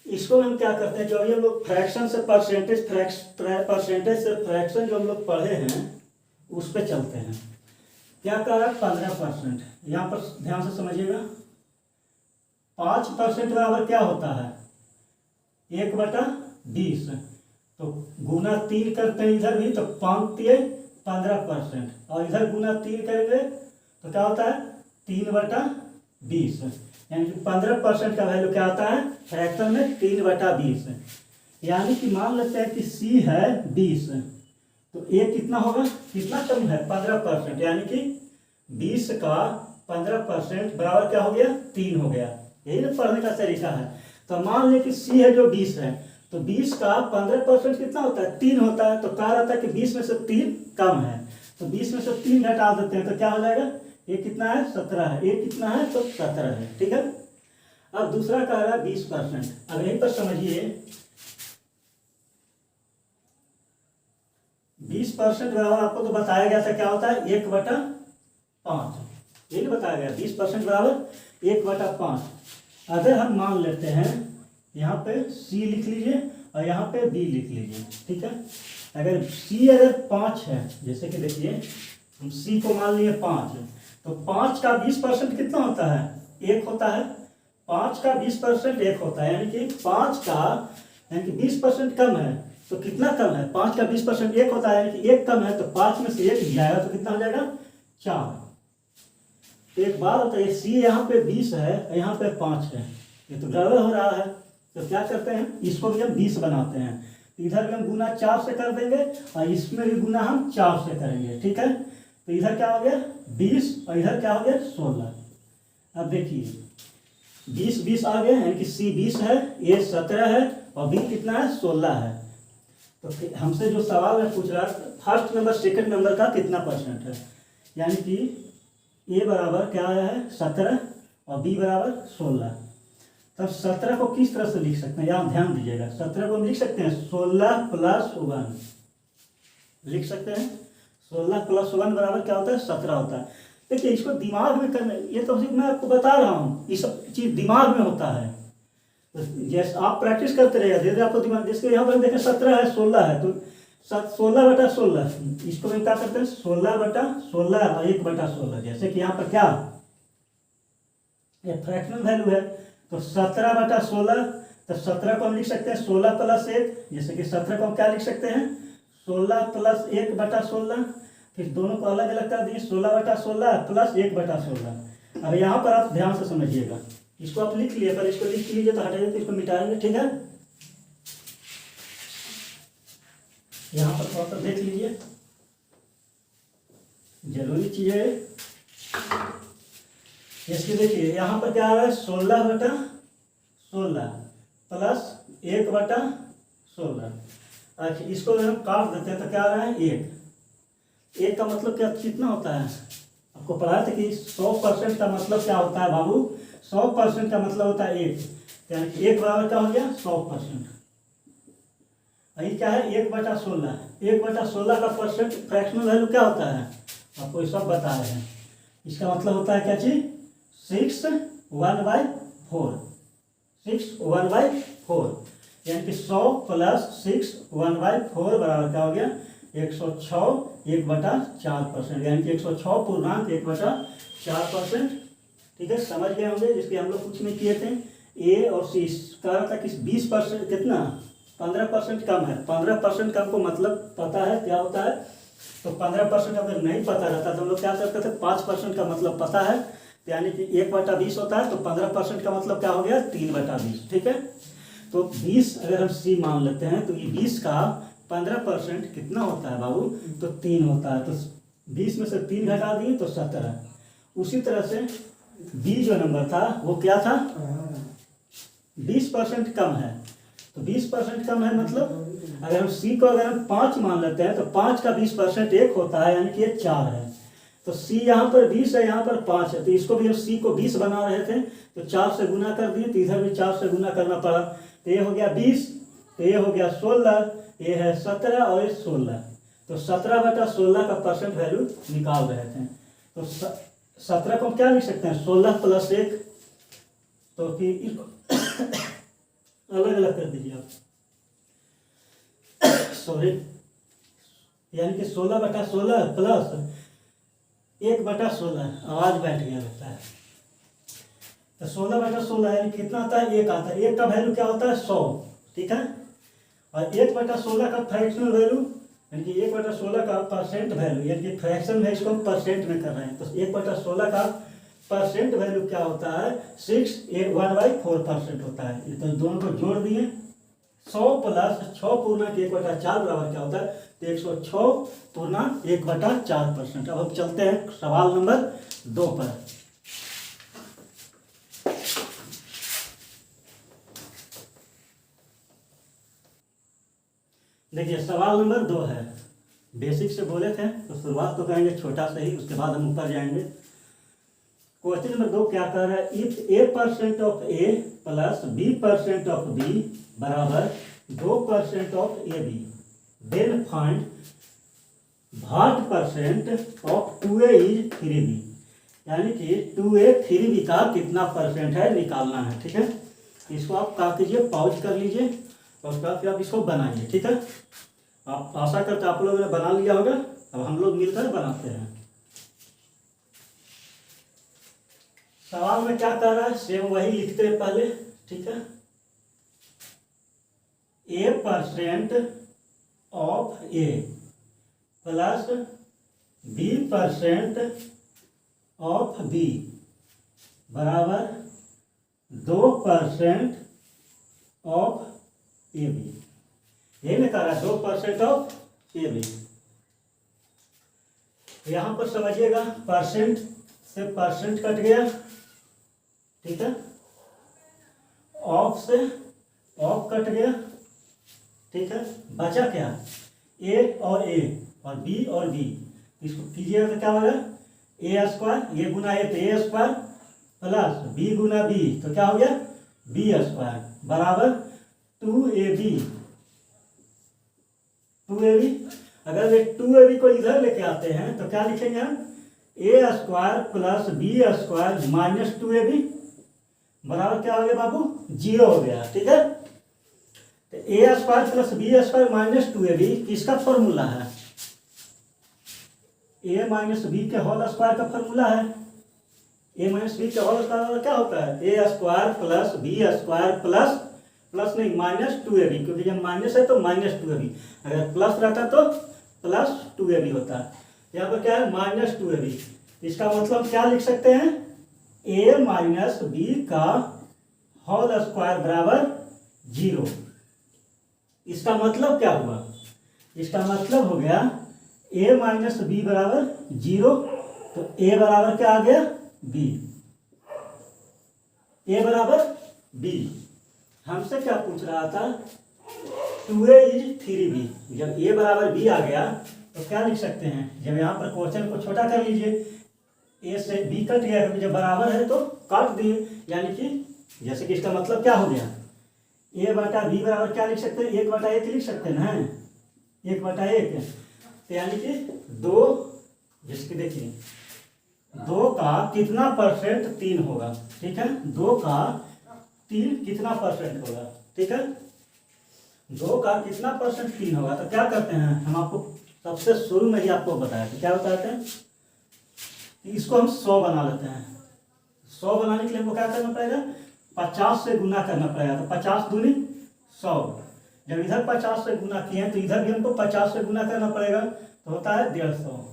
इसको हम क्या करते हैं, जो अभी हम लोग फ्रैक्शन से परसेंटेज, परसेंटेज से फ्रैक्शन जो हम लोग पढ़े हैं उस पर चलते हैं। क्या कह रहा है 15%, यहाँ पर ध्यान से समझिएगा। 5% बराबर क्या होता है, 1/20, तो गुना 3 करते हैं इधर भी, तो 15% और इधर गुना 3 करेंगे तो क्या होता है 3/20, यानी कि 15% का वैल्यू क्या आता है फ्रैक्शन में 3/20। यानी कि मान लेते हैं कि सी है 20, तो ए कितना होगा, कितना कम है 15%, यानी कि 20 का 15% बराबर क्या हो गया 3 हो गया। यही ना पढ़ने का तरीका है। तो मान लें कि सी है जो 20 है, तो 20 का 15% कितना होता है 3 होता है, तो कहा रहता है कि 20 में से 3 कम है, तो 20 में से 3 घटा देते हैं तो क्या हो जाएगा, ये कितना है 17 है, ये कितना है तो 17 है। ठीक है, अब दूसरा कह रहा है 20%। अब यहीं पर समझिए 20% बराबर आपको तो बताया गया था क्या होता है 1/5, यही बताया गया 20% बराबर 1/5। अगर हम मान लेते हैं यहाँ पे C लिख लीजिए और यहाँ पे B लिख लीजिए। ठीक है, अगर C अगर 5 है, जैसे कि देखिए हम C को मान लिए 5, तो 5 का 20% कितना होता है 1 होता है, 5 का 20% 1 होता है, यानी कि 5 का यानी कि 20% कम है, तो कितना कम है 5 का 20% 1 होता है, यानी कि 1 कम है, तो 5 में से 1 जाएगा तो कितना हो जाएगा 4। तो एक बात होता है सी यहाँ पे 20 है, यहाँ पे 5 है, ये तो गड़बड़ हो रहा है। तो क्या करते हैं, इसको भी हम 20 बनाते हैं, इधर भी हम गुना 4 से कर देंगे और इसमें भी गुना हम 4 से करेंगे। ठीक है, तो इधर क्या हो गया 20 और इधर क्या हो गया 16। अब देखिए 20 आ गया, यानी कि सी 20 है, ए 17 है और बी कितना है 16 है। तो हमसे जो सवाल में पूछ रहा है फर्स्ट नंबर सेकंड नंबर का कितना परसेंट है, यानी कि ए बराबर क्या आया है 17 और बी बराबर 16। तब 17 को किस तरह से लिख सकते हैं, यहाँ ध्यान दीजिएगा, 17 को हम लिख सकते हैं 16 + 1 लिख सकते हैं, 16 + 1 बराबर क्या होता है 17 होता है। देखिए इसको दिमाग में करना, ये तो मैं आपको बता रहा हूँ, ये सब चीज़ दिमाग में होता है। तो जैसे आप प्रैक्टिस करते रहेगा धीरे धीरे आपको दिमाग, जैसे यहाँ पर देखें 17 है 16 है, तो 16/16, इसको हम क्या करते हैं 16/16 और 1/16। जैसे कि यहाँ पर क्या ये फ्रैक्शनल वैल्यू है, तो 17/16, तो 17 को हम लिख सकते हैं 16 + 1, जैसे कि 17 को हम क्या लिख सकते हैं 16 + 1/16, फिर दोनों को अलग अलग कर दिए 16/16 + 1/16। अब यहाँ पर आप ध्यान से समझिएगा, इसको आप लिख लिए, पर इसको लिख लीजिए तो हटाइए, तो इसको मिटाएंगे। ठीक है, यहाँ पर थोड़ा सा देख लीजिए, जरूरी चीज है। इसके देखिए यहाँ पर क्या आ रहा है 16/16 + 1/16। अच्छा इसको हम काट देते हैं तो क्या आ रहा है 1। 1 का मतलब क्या कितना होता है, आपको पढ़ाया था कि 100% का मतलब क्या होता है बाबू, 100% का मतलब होता है 1, यानी 1 बराबर क्या हो गया 100%। ये क्या है 1/16। 1/16 का परसेंट फ्रैक्शनल वैल्यू क्या होता है आपको ये सब बता रहे हैं। इसका मतलब होता है क्या चीज 6/1/4। 6/1/4 यानी कि 100 प्लस 6/1/4 बराबर क्या हो गया 106 1/4%, यानी कि 106.1/4%। ठीक है, समझ गए होंगे, जिसके हम लोग कुछ नहीं किए थे। ए और सी कह रहा था कि 20% कितना 15% कम है। 15% का हमको मतलब पता है क्या होता है, तो 15% अगर नहीं पता रहता तो हम लोग क्या करते थे 5% का मतलब पता है, यानी कि 1/20 होता है, तो 15% का मतलब क्या हो गया 3/20। ठीक है, तो 20 अगर हम सी मान लेते हैं तो ये 20 का 15% कितना होता है बाबू, तो 3 होता है। तो 20 में से 3 घटा दिए तो 17। उसी तरह से बी जो नंबर था वो क्या था 20% कम है। तो 20% कम है मतलब अगर हम सी को अगर हम 5 मान लेते हैं तो 5 का 20% 1 होता है, यानी कि ये 4 है। तो सी यहाँ पर 20 है, यहाँ पर 5 है, तो इसको भी हम सी को 20 बना रहे थे तो 4 से गुना कर दिए, तो इधर भी 4 से गुना करना पड़ा। तो ये हो गया 20, तो ये हो गया 16, ये है 17 और ये 16। तो 17/16 का परसेंट वैल्यू निकाल रहे थे। तो 17 को हम क्या लिख सकते हैं 16 + 1, तो फिर इसको अलग अलग कर दीजिए आप, सॉरी, यानी कि 16/16 प्लस 1/16। आवाज बैठ गया लगता है। तो 16/16 यानी कितना आता है 1 आता है। 1 का वैल्यू क्या होता है 100। ठीक है, और 1/16 का फ्रैक्शनल वैल्यू यानी कि 1/16 का परसेंट वैल्यू, यानी कि फ्रैक्शन है इसको हम परसेंट में कर रहे हैं, तो 1/16 का परसेंट वैल्यू क्या होता है 6/1/4% होता है। तो दोनों को जोड़ दिए 100 प्लस 6 पूर्णांक 1/4 बराबर क्या होता है, तो 106.1/4%। अब हम चलते हैं सवाल नंबर 2 पर। देखिए सवाल नंबर 2 है, बेसिक से बोले थे तो शुरुआत तो करेंगे छोटा से ही, उसके बाद हम ऊपर जाएंगे। क्वेश्चन नंबर 2 क्या कर रहा है, if A% of A plus B% of B बराबर 2% of AB, then find what percent of 2A is 3B, यानी कि 2A 3B का कितना परसेंट है निकालना है। ठीक है, इसको आप क्या कीजिए पॉज कर लीजिए और उसके बाद फिर आप इसको बनाइए। ठीक है, आप आशा करते आप लोगों ने बना लिया होगा। अब हम लोग मिलकर बनाते हैं। सवाल में क्या कर रहा है सेम वही लिखते हैं पहले। ठीक है, A% of A plus B% of B बराबर 2% ऑफ AB। ये में कर रहा है 2% ऑफ AB। यहां पर समझिएगा परसेंट से परसेंट कट गया। ठीक है, ऑफ से ऑफ कट गया। ठीक है, बचा क्या ए और ए और बी और बी, इसको कीजिएगा तो क्या होगा A², ये गुना ए तो A² प्लस बी गुना बी तो क्या हो गया B² बराबर 2AB। 2AB अगर ये 2AB को इधर लेके आते हैं तो क्या लिखेंगे हम A² plus B² minus 2AB बराबर क्या हो गया बाबू 0 हो गया। ठीक है, तो A² plus B² minus 2AB किसका फॉर्मूला है, A माइनस बी के होल स्क्वायर का फॉर्मूला है। A माइनस बी के होल स्क्वायर क्या होता है A² plus B² plus plus नहीं माइनस 2AB, क्योंकि जब माइनस है तो माइनस 2AB, अगर प्लस रहता तो प्लस 2AB होता है। यहाँ पर क्या है माइनस 2AB, इसका मतलब क्या लिख सकते हैं A माइनस बी का होल स्क्वायर बराबर 0। इसका मतलब क्या हुआ, इसका मतलब हो गया A माइनस बी बराबर 0, तो A बराबर क्या आ गया B, A बराबर B। हमसे क्या पूछ रहा था 2A इज 3B। जब A बराबर B आ गया तो क्या लिख सकते हैं, जब यहाँ पर क्वेश्चन को छोटा कर लीजिए, A से B कट गया, क्योंकि जब बराबर है तो काट दिए, यानी कि जैसे कि इसका मतलब क्या हो गया ए बटा बी बराबर क्या लिख सकते हैं, 1/1 लिख सकते हैं ना, 1/1। तो यानी कि 2, जिसकी देखिए 2 का कितना परसेंट 3 होगा, ठीक है, 2 का 3 कितना परसेंट होगा, ठीक है, 2 का कितना परसेंट 3 होगा। तो क्या करते हैं हम, आपको सबसे शुरू में ही आपको बताया था, क्या बताते हैं, इसको हम 100 बना लेते हैं। 100 बनाने के लिए हमको क्या करना पड़ेगा, 50 से गुना करना पड़ेगा। तो 50 दूनी 100, जब इधर 50 से गुना किए हैं तो इधर भी हमको 50 से गुना करना पड़ेगा, तो होता है 150,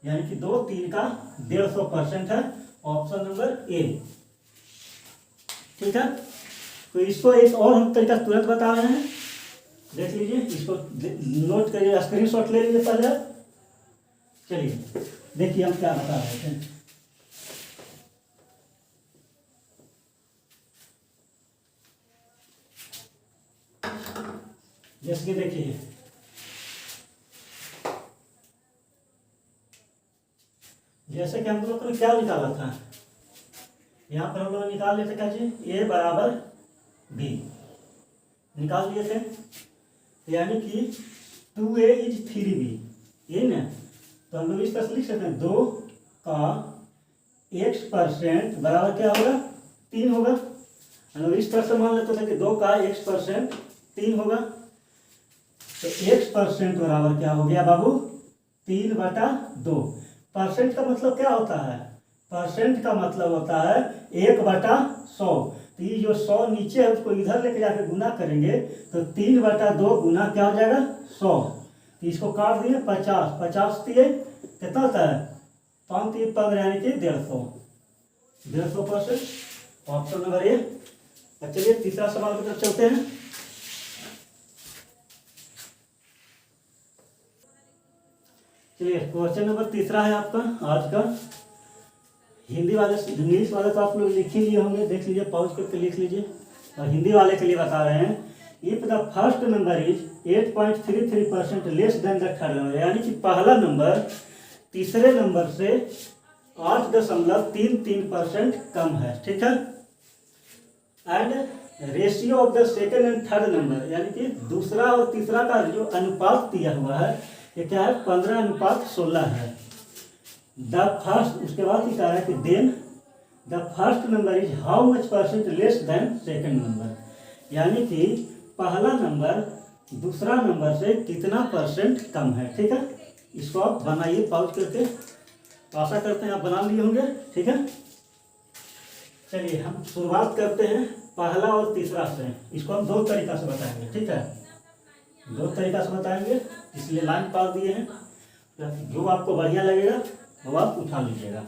यानी कि 2 3 का 150% है, ऑप्शन नंबर ए, ठीक है। तो इसको एक और हम तरीका तुरंत बता रहे हैं, देख लीजिए, इसको नोट करिए, स्क्रीनशॉट ले लीजिए पहले। चलिए देखिए हम क्या बता रहे थे। जैसे कि देखिए जैसे कि हम लोग ने क्या निकाला था, यहाँ पर हम लोग निकाल लेते क्या चीज, ए बराबर बी निकाल लिए थे, यानी कि 2a इज 3b, ये ना। तो हम लोग इस तरह से लिख सकते हैं, 2 का x% बराबर क्या होगा, 3 होगा। हम लोग इस तरह से मान लेते थे कि 2 का x% 3 होगा, तो x% बराबर क्या हो गया बाबू, 3/2। परसेंट का मतलब क्या होता है, परसेंट का मतलब होता है 1/100। तो ये जो 100 नीचे है उसको इधर लेके जाके गुना करेंगे, तो 3/2 गुना क्या हो जाएगा, 100। तो इसको काट दिए 50, 50 दिए कितना होता है, 5 3 15, यानी कि 150%, ऑप्शन नंबर ए। चलिए तीसरा सवाल की तरफ चलते हैं। चलिए क्वेश्चन नंबर तीसरा है आपका आज का। हिंदी वाले, इंग्लिश वाले तो आप लोग लिख ही लिए होंगे, देख लीजिए, पॉज करके लिख लीजिए। और हिंदी वाले के लिए बता रहे हैं, if the first number is 8.33% less than the third number, यानी कि पहला नंबर तीसरे नंबर से 8.33% कम है, ठीक है। And ratio of the second and third number, यानी कि दूसरा और तीसरा का जो अनुपात दिया हुआ है ये क्या है, 15:16 है। द फर्स्ट, उसके बाद ही कह रहा है कि then the first number is how much percent less than second number, यानी कि पहला नंबर दूसरा नंबर से कितना परसेंट कम है, ठीक है। इसको आप बनाइए पॉज करके, आशा करते हैं आप बना लिए होंगे, ठीक है। चलिए हम शुरुआत करते हैं पहला और तीसरा से। इसको हम 2 तरीका से बताएंगे, ठीक है, 2 तरीका से बताएंगे, इसलिए लाइन पास दिए हैं, जो आपको बढ़िया लगेगा वो आप उठा लीजिएगा।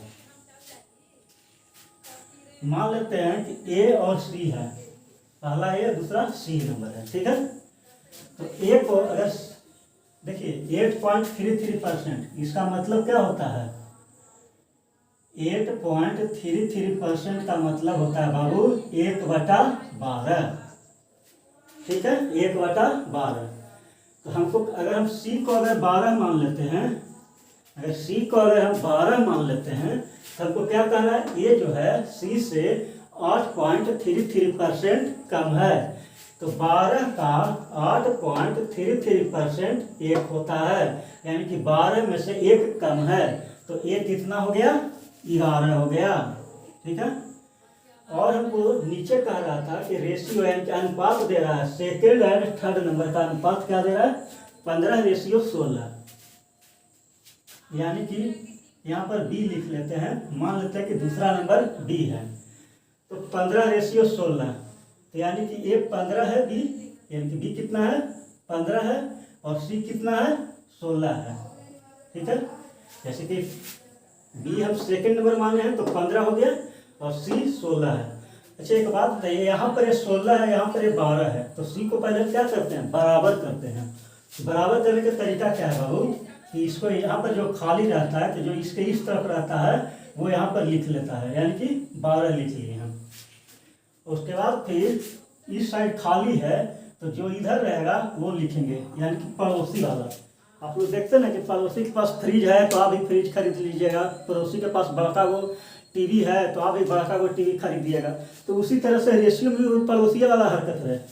मान लेते हैं कि ए और सी है, पहला ए दूसरा सी नंबर है, ठीक है। तो ए को अगर देखिए 8.33%, इसका मतलब क्या होता है, 8.33% का मतलब होता है बाबू 1/12, ठीक है, 1/12। तो हमको अगर हम सी को अगर 12 मान लेते हैं, अगर सी को अगर हम 12 मान लेते हैं तो हमको क्या कहना है, ये जो है सी से 8.33% कम है। तो 12 का 8.33% 1 होता है, यानी कि 12 में से 1 कम है, तो 1 कितना हो गया, 11 हो गया, ठीक है। और हमको नीचे कह रहा था कि रेशियो यानी कि अनुपात दे रहा है, सेकेंड एंड थर्ड नंबर का अनुपात क्या दे रहा है, 15:16, यानी कि यहाँ पर बी लिख लेते हैं, मान लेते हैं कि दूसरा नंबर बी है, तो 15:16, तो यानी कि ए 15 है, बी यानी कि बी कितना है, 15 है, और सी कितना है, 16 है, ठीक है। जैसे कि बी हम सेकेंड नंबर माने हैं तो 15 हो गया और सी 16 है। अच्छा एक बात बताइए, यहाँ पर ये 16 है, यहाँ पर ये 12 है, तो सी को पहले क्या करते हैं, बराबर करते हैं। बराबर करने का तरीका क्या है बाबू, कि इसको यहाँ पर जो खाली रहता है, तो जो इसके इस तरफ रहता है वो यहाँ पर लिख लेता है, यानी कि 12 लिख लिए हम। उसके बाद फिर इस साइड खाली है, तो जो इधर रहेगा वो लिखेंगे, यानी कि पड़ोसी वाला। आप लोग देखते हैं ना कि पड़ोसी के पास फ्रिज है तो आप भी फ्रिज खरीद लीजिएगा, पड़ोसी के पास बड़का वो टीवी है तो आप एक बड़ा को टीवी खरीदिएगा। तो उसी तरह से रेशियो में भी पड़ोसी वाला हरकत है।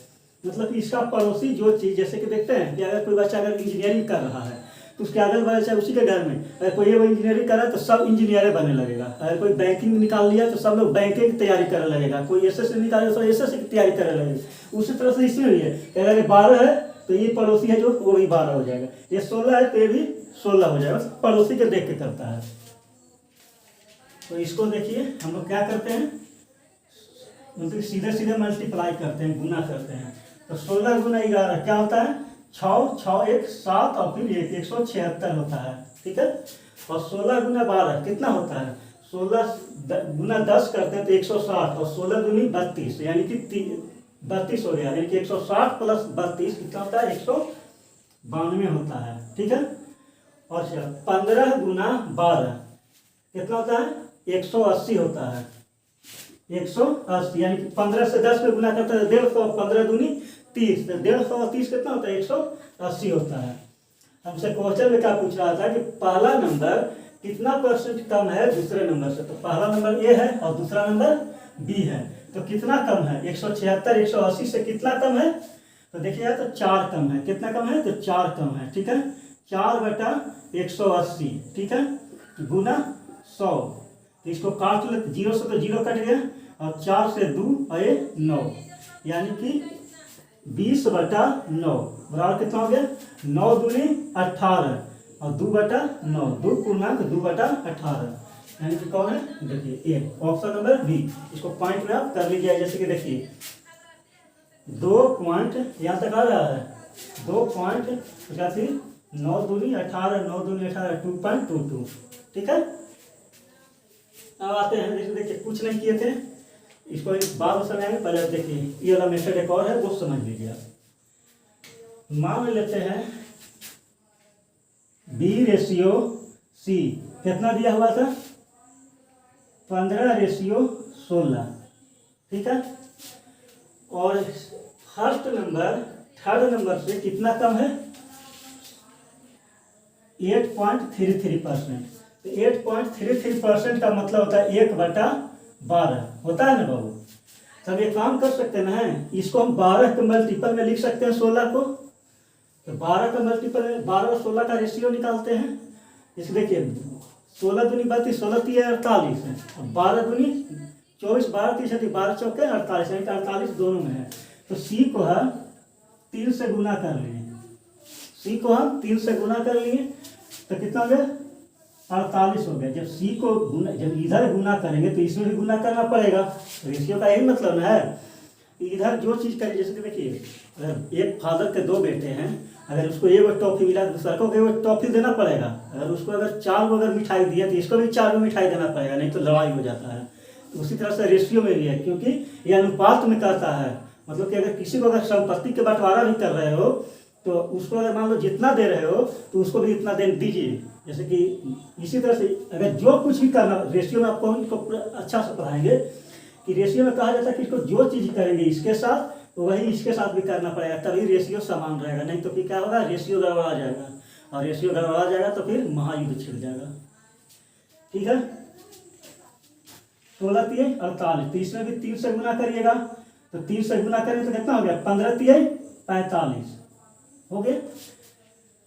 मतलब कि इसका पड़ोसी जो चीज़, जैसे कि देखते हैं कि अगर कोई बच्चा अगर इंजीनियरिंग कर रहा है तो उसके अगल बगल चाहे उसी के घर में अगर कोई वो इंजीनियरिंग कर रहा है तो सब इंजीनियर बनने लगेगा। अगर कोई बैंकिंग निकाल लिया तो सब लोग बैंकिंग की तैयारी करने लगेगा। कोई एसएससी निकाले तो एसएससी की तैयारी करने लगेगा। उसी तरह से इसमें भी है कि अगर ये 12 है तो ये पड़ोसी है जो वो भी 12 हो जाएगा। ये 16 है तो ये भी 16 हो जाएगा। पड़ोसी के देख के करता है। तो इसको देखिए हम लोग क्या करते हैं, मतलब सीधे सीधे मल्टीप्लाई करते हैं, गुना करते हैं। तो 16 गुना 11 क्या होता है, 6, 6 1 7 और फिर 1 176 होता है। ठीक है। और 16 गुना 12 कितना होता है, 16 गुना 10 करते हैं तो 160 और 16 दूनी 32 यानी कि 32 हो गया। यानी कि 160 प्लस 32 कितना होता है, 192 होता है। ठीक है। और 15 गुना 12 कितना होता है, 180 होता है। 180 यानी कि 15 से 10 में गुना करता है 150, 15 दूनी 30, 150 कितना होता है, 180 होता है। हमसे क्वेश्चन में क्या पूछ रहा था कि पहला नंबर कितना % कम है दूसरे नंबर से। तो पहला नंबर ए है और दूसरा नंबर बी है। तो कितना कम है, 176 180 से कितना कम है, तो देखिए तो 4 कम है। कितना कम है, तो 4 कम है। ठीक है। 4/180। ठीक है। गुना 100। तो इसको काट ले, 0 से तो 0 कट गया और 4 से 2 और 9 यानी कि 20/9 बराबर कितना हो गया, 9 दूनी 18 और 2/9, 2 पूर्णांक 2/18 यानी कि कौन है, देखिए ए, ऑप्शन नंबर बी। इसको पॉइंट में आप कर लीजिए। जैसे कि देखिए 2 पॉइंट यहाँ तक आ रहा है, 2 पॉइंट 9 दूनी 18, 9 दूनी 18, 2.22। ठीक है। अब आते हैं, देखिए कुछ नहीं किए थे, इसको एक बात समझाएंगे। पहले देखिए ये वाला मेथड एक और है, वो समझ लीजिए आप। मान लेते हैं B/C कितना दिया हुआ था, 15/16। ठीक है। और फर्स्ट नंबर थर्ड नंबर से कितना कम है, 8.33%। तो 8.33% का मतलब होता है 1/12 होता है ना बाबू। तब एक काम कर सकते हैं ना, इसको हम 12 के मल्टीपल में लिख सकते हैं 16 को। तो 12 का मल्टीपल, 12 और 16 का रेशियो निकालते हैं। इस देखिए 16 दूनी 32, 16 3 48 है, और 12 दूनी 24, 12 30 12 चौके 48 यानी कि 48 दोनों में है। तो सी को हम 3 से गुना कर लिए, सी को हम 3 से गुना कर लिए तो कितना हो गया, 48 हो गया। जब सी को गुना, जब इधर गुना करेंगे तो इसमें भी गुना करना पड़ेगा। रेशियो का यही मतलब है। इधर जो चीज़ करें, जैसे कि देखिए अगर एक फादर के 2 बेटे हैं, अगर उसको एक टॉफी मिला तो दूसरा को एक टॉफी देना पड़ेगा। अगर उसको अगर 4 अगर मिठाई दिया तो इसको भी 4 मिठाई देना पड़ेगा, नहीं तो लड़ाई हो जाता है। तो उसी तरह से रेशियो में भी है, क्योंकि ये अनुपात में करता है। मतलब कि अगर किसी को अगर संपत्ति के बंटवारा भी कर रहे हो तो उसको अगर मान लो जितना दे रहे हो तो उसको भी इतना दे दीजिए। जैसे कि इसी तरह से अगर जो कुछ भी करना, रेशियो में आपको इनको अच्छा से पढ़ाएंगे कि रेशियो में कहा जाता है कि इसको जो चीज़ करेंगे इसके साथ तो वही इसके साथ भी करना पड़ेगा, तभी रेशियो समान रहेगा। नहीं तो फिर क्या होगा, रेशियो गड़बड़ा जाएगा, और रेशियो गड़बड़ा जाएगा तो फिर महायुद्ध छिड़ जाएगा। ठीक है। 16 3 48, तो इसमें भी 3 से गुना करिएगा। तो 3 से गुना करेंगे तो कितना हो गया, 15 3 45 हो गया।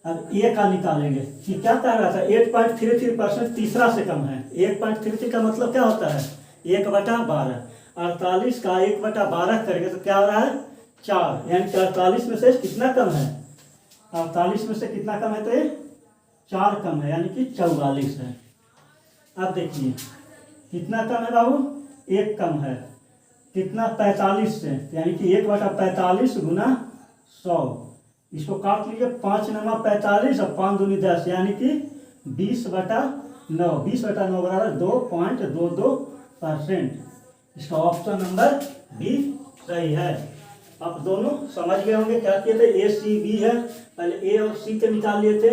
अब ए का निकालेंगे कि क्या कह रहा था, 8.33% तीसरा से कम है। 8.33 का मतलब क्या होता है, 1/12। 48 का 1/12 करेंगे तो क्या हो रहा है, 4, यानी कि 48 में से कितना कम है, 48 में से कितना कम है, तो ये 4 कम है, यानी कि 44 है। अब देखिए कितना कम है बाबू, 1 कम है, कितना, 45 से, यानी कि 1/45 गुना 100। इसको काट लीजिए, 5 9 45 और 5 दूनी 10 यानी कि 20/9, 20/9 बराबर 2.22%। इसका ऑप्शन नंबर बी सही है। आप दोनों समझ गए होंगे क्या किए थे, ए सी बी है, पहले ए और सी के निकाल लिए थे।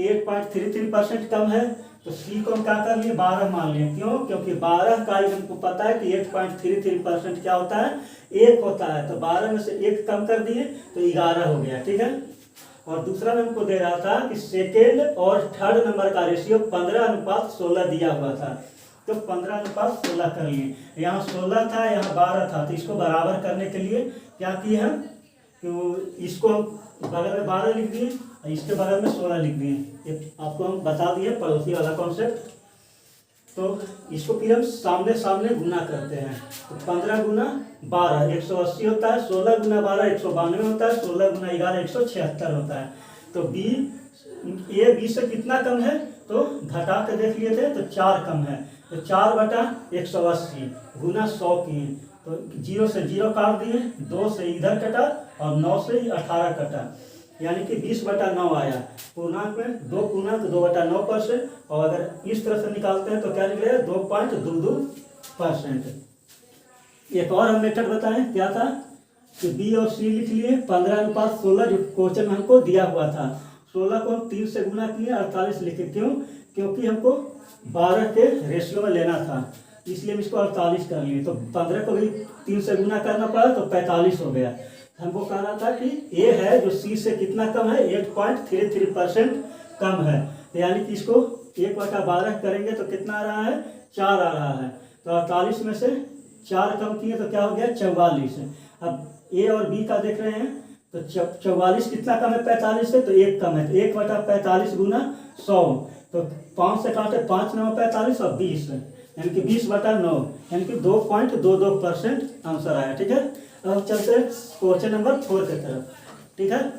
8.33% कम है तो सी को हम क्या कर लिए, 12 मान लिए। क्यों, क्योंकि 12 का हमको पता है कि 8.33% क्या होता है, 1 होता है। तो 12 में से 1 कम कर दिए तो 11 हो गया। ठीक है। और दूसरा में हमको दे रहा था कि सेकेंड और थर्ड नंबर का रेशियो 15:16 दिया हुआ था। तो 15:16 कर लिए। यहाँ 16 था, यहाँ 12 था, तो इसको बराबर करने के लिए क्या किए हम कि इसको बगल में 12 लिख दिए और इसके बगल में 16 लिख दिए। ये आपको हम बता दिए पड़ोसी वाला कॉन्सेप्ट। तो इसको फिर हम सामने सामने गुना करते हैं। तो 15 गुना 12 180 होता है, 16 गुना 12 192 होता है, 16 गुना 11 176 होता है। तो बी ए बी से कितना कम है, तो घटा के देख लिए थे तो 4 कम है। तो 4/180 गुना 100 किए, तो 0 से 0 काट दिए, 2 से इधर कटा और 9 से 18 कटा, यानी कि 20/9 आया। पूर्णांक में 2 पूर्णांक 2/9%। और अगर इस तरह से निकालते हैं तो क्या निकलेगा 2.22%। एक और हम मेथड बताएं क्या था कि बी और सी लिख लिए। 15:16 जो क्वेश्चन में हमको दिया हुआ था, 16 को हम 3 से गुना किए, 48 लिखे। क्यों? क्योंकि हमको 12 के रेशियो में लेना था, इसलिए हम इसको 48 कर लिए। तो 15 को भी 3 से गुना करना पड़ा तो 45 हो गया। हमको कहना था कि ए है जो सी से कितना कम है, 8.33% कम है, यानी कि इसको 1/12 करेंगे तो कितना आ रहा है, 4 आ रहा है। तो 48 में से 4 कम किए तो क्या हो गया, 44। अब ए और बी का देख रहे हैं तो 44 कितना कम है 45 से, तो 1 कम है। तो 1/45 गुना 100, तो 5 से काटे 5 9 45 और 20, यानी कि 20/9, यानी कि 2.22% आंसर आया। ठीक है, अब चलते हैं क्वेश्चन नंबर 4 की तरफ। ठीक है,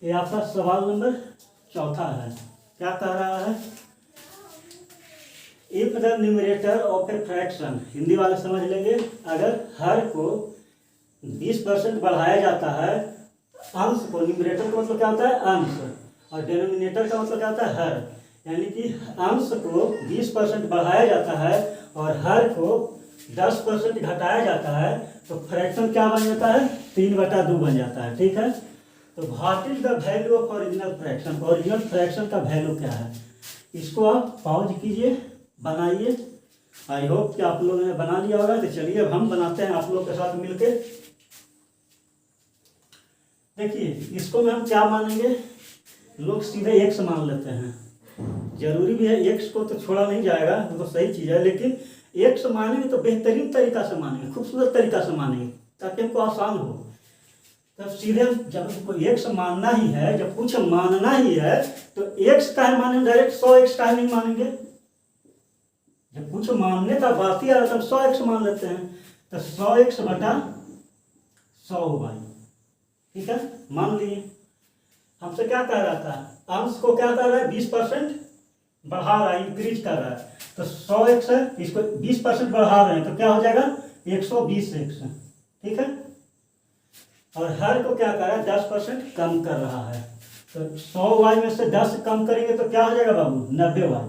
ये आपका सवाल नंबर 4 है। क्या कह रहा है, if the numerator of a fraction, Hindi वाले समझ लेंगे, अगर हर को 20% बढ़ाया जाता है, अंश को, न्यूमरेटर का मतलब क्या होता है अंश, और डिनोमिनेटर का मतलब क्या होता है हर, यानी कि अंश को 20% बढ़ाया जाता है और हर को 10% घटाया जाता है, तो फ्रैक्शन क्या बन जाता है, 3/2 बन जाता है। ठीक है, तो what is the value of original fraction, original fraction का वैल्यू क्या है, इसको आप पॉज कीजिए, बनाइए। आई होप कि आप लोगों ने बना लिया होगा। तो चलिए अब हम बनाते हैं आप लोग के साथ मिलके। देखिए इसको में हम क्या मानेंगे, लोग सीधे x मान लेते हैं, जरूरी भी है, x को तो छोड़ा नहीं जाएगा, वो तो सही चीज़ है, लेकिन x मानेंगे तो बेहतरीन तरीका से मानेंगे, खूबसूरत तरीका से मानेंगे, ताकि हमको आसान हो। तब सीधे जब हमको x मानना ही है, जब कुछ मानना ही है तो x का है मानेंगे, डायरेक्ट 100x का नहीं मानेंगे। जब कुछ मानने का बात ही आ रहा तब 100x मान लेते हैं, तो 100x/100y। ठीक है, मान लिए। हमसे क्या कह रहा था, अंश को क्या कर रहा है 20% बढ़ा रहा है, इंक्रीज कर रहा है, तो 100x है, इसको 20% बढ़ा रहे हैं तो क्या हो जाएगा 120x। ठीक है, और हर को क्या कर रहा है 10% कम कर रहा है, तो 100y में से 10 कम करेंगे तो क्या हो जाएगा बाबू 90y।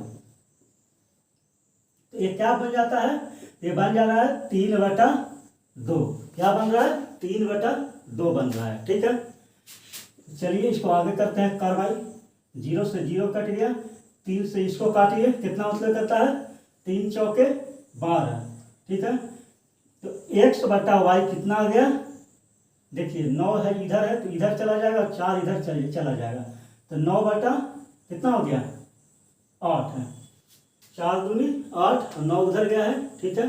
तो ये क्या बन जाता है, ये बन जा रहा है 3/2। क्या बन रहा है 3/2 बन रहा है। ठीक है, चलिए इसको आगे करते हैं कार्रवाई। 0 से 0 कट गया, 3 से इसको काटिए, कितना मतलब करता है 3 चौके 12। ठीक है, तो x/y कितना आ गया, देखिए 9 है इधर है तो इधर चला जाएगा और 4 इधर चला जाएगा, तो 9 कितना हो गया 8 है, 4 दूनी 8 और 9 उधर गया है। ठीक है,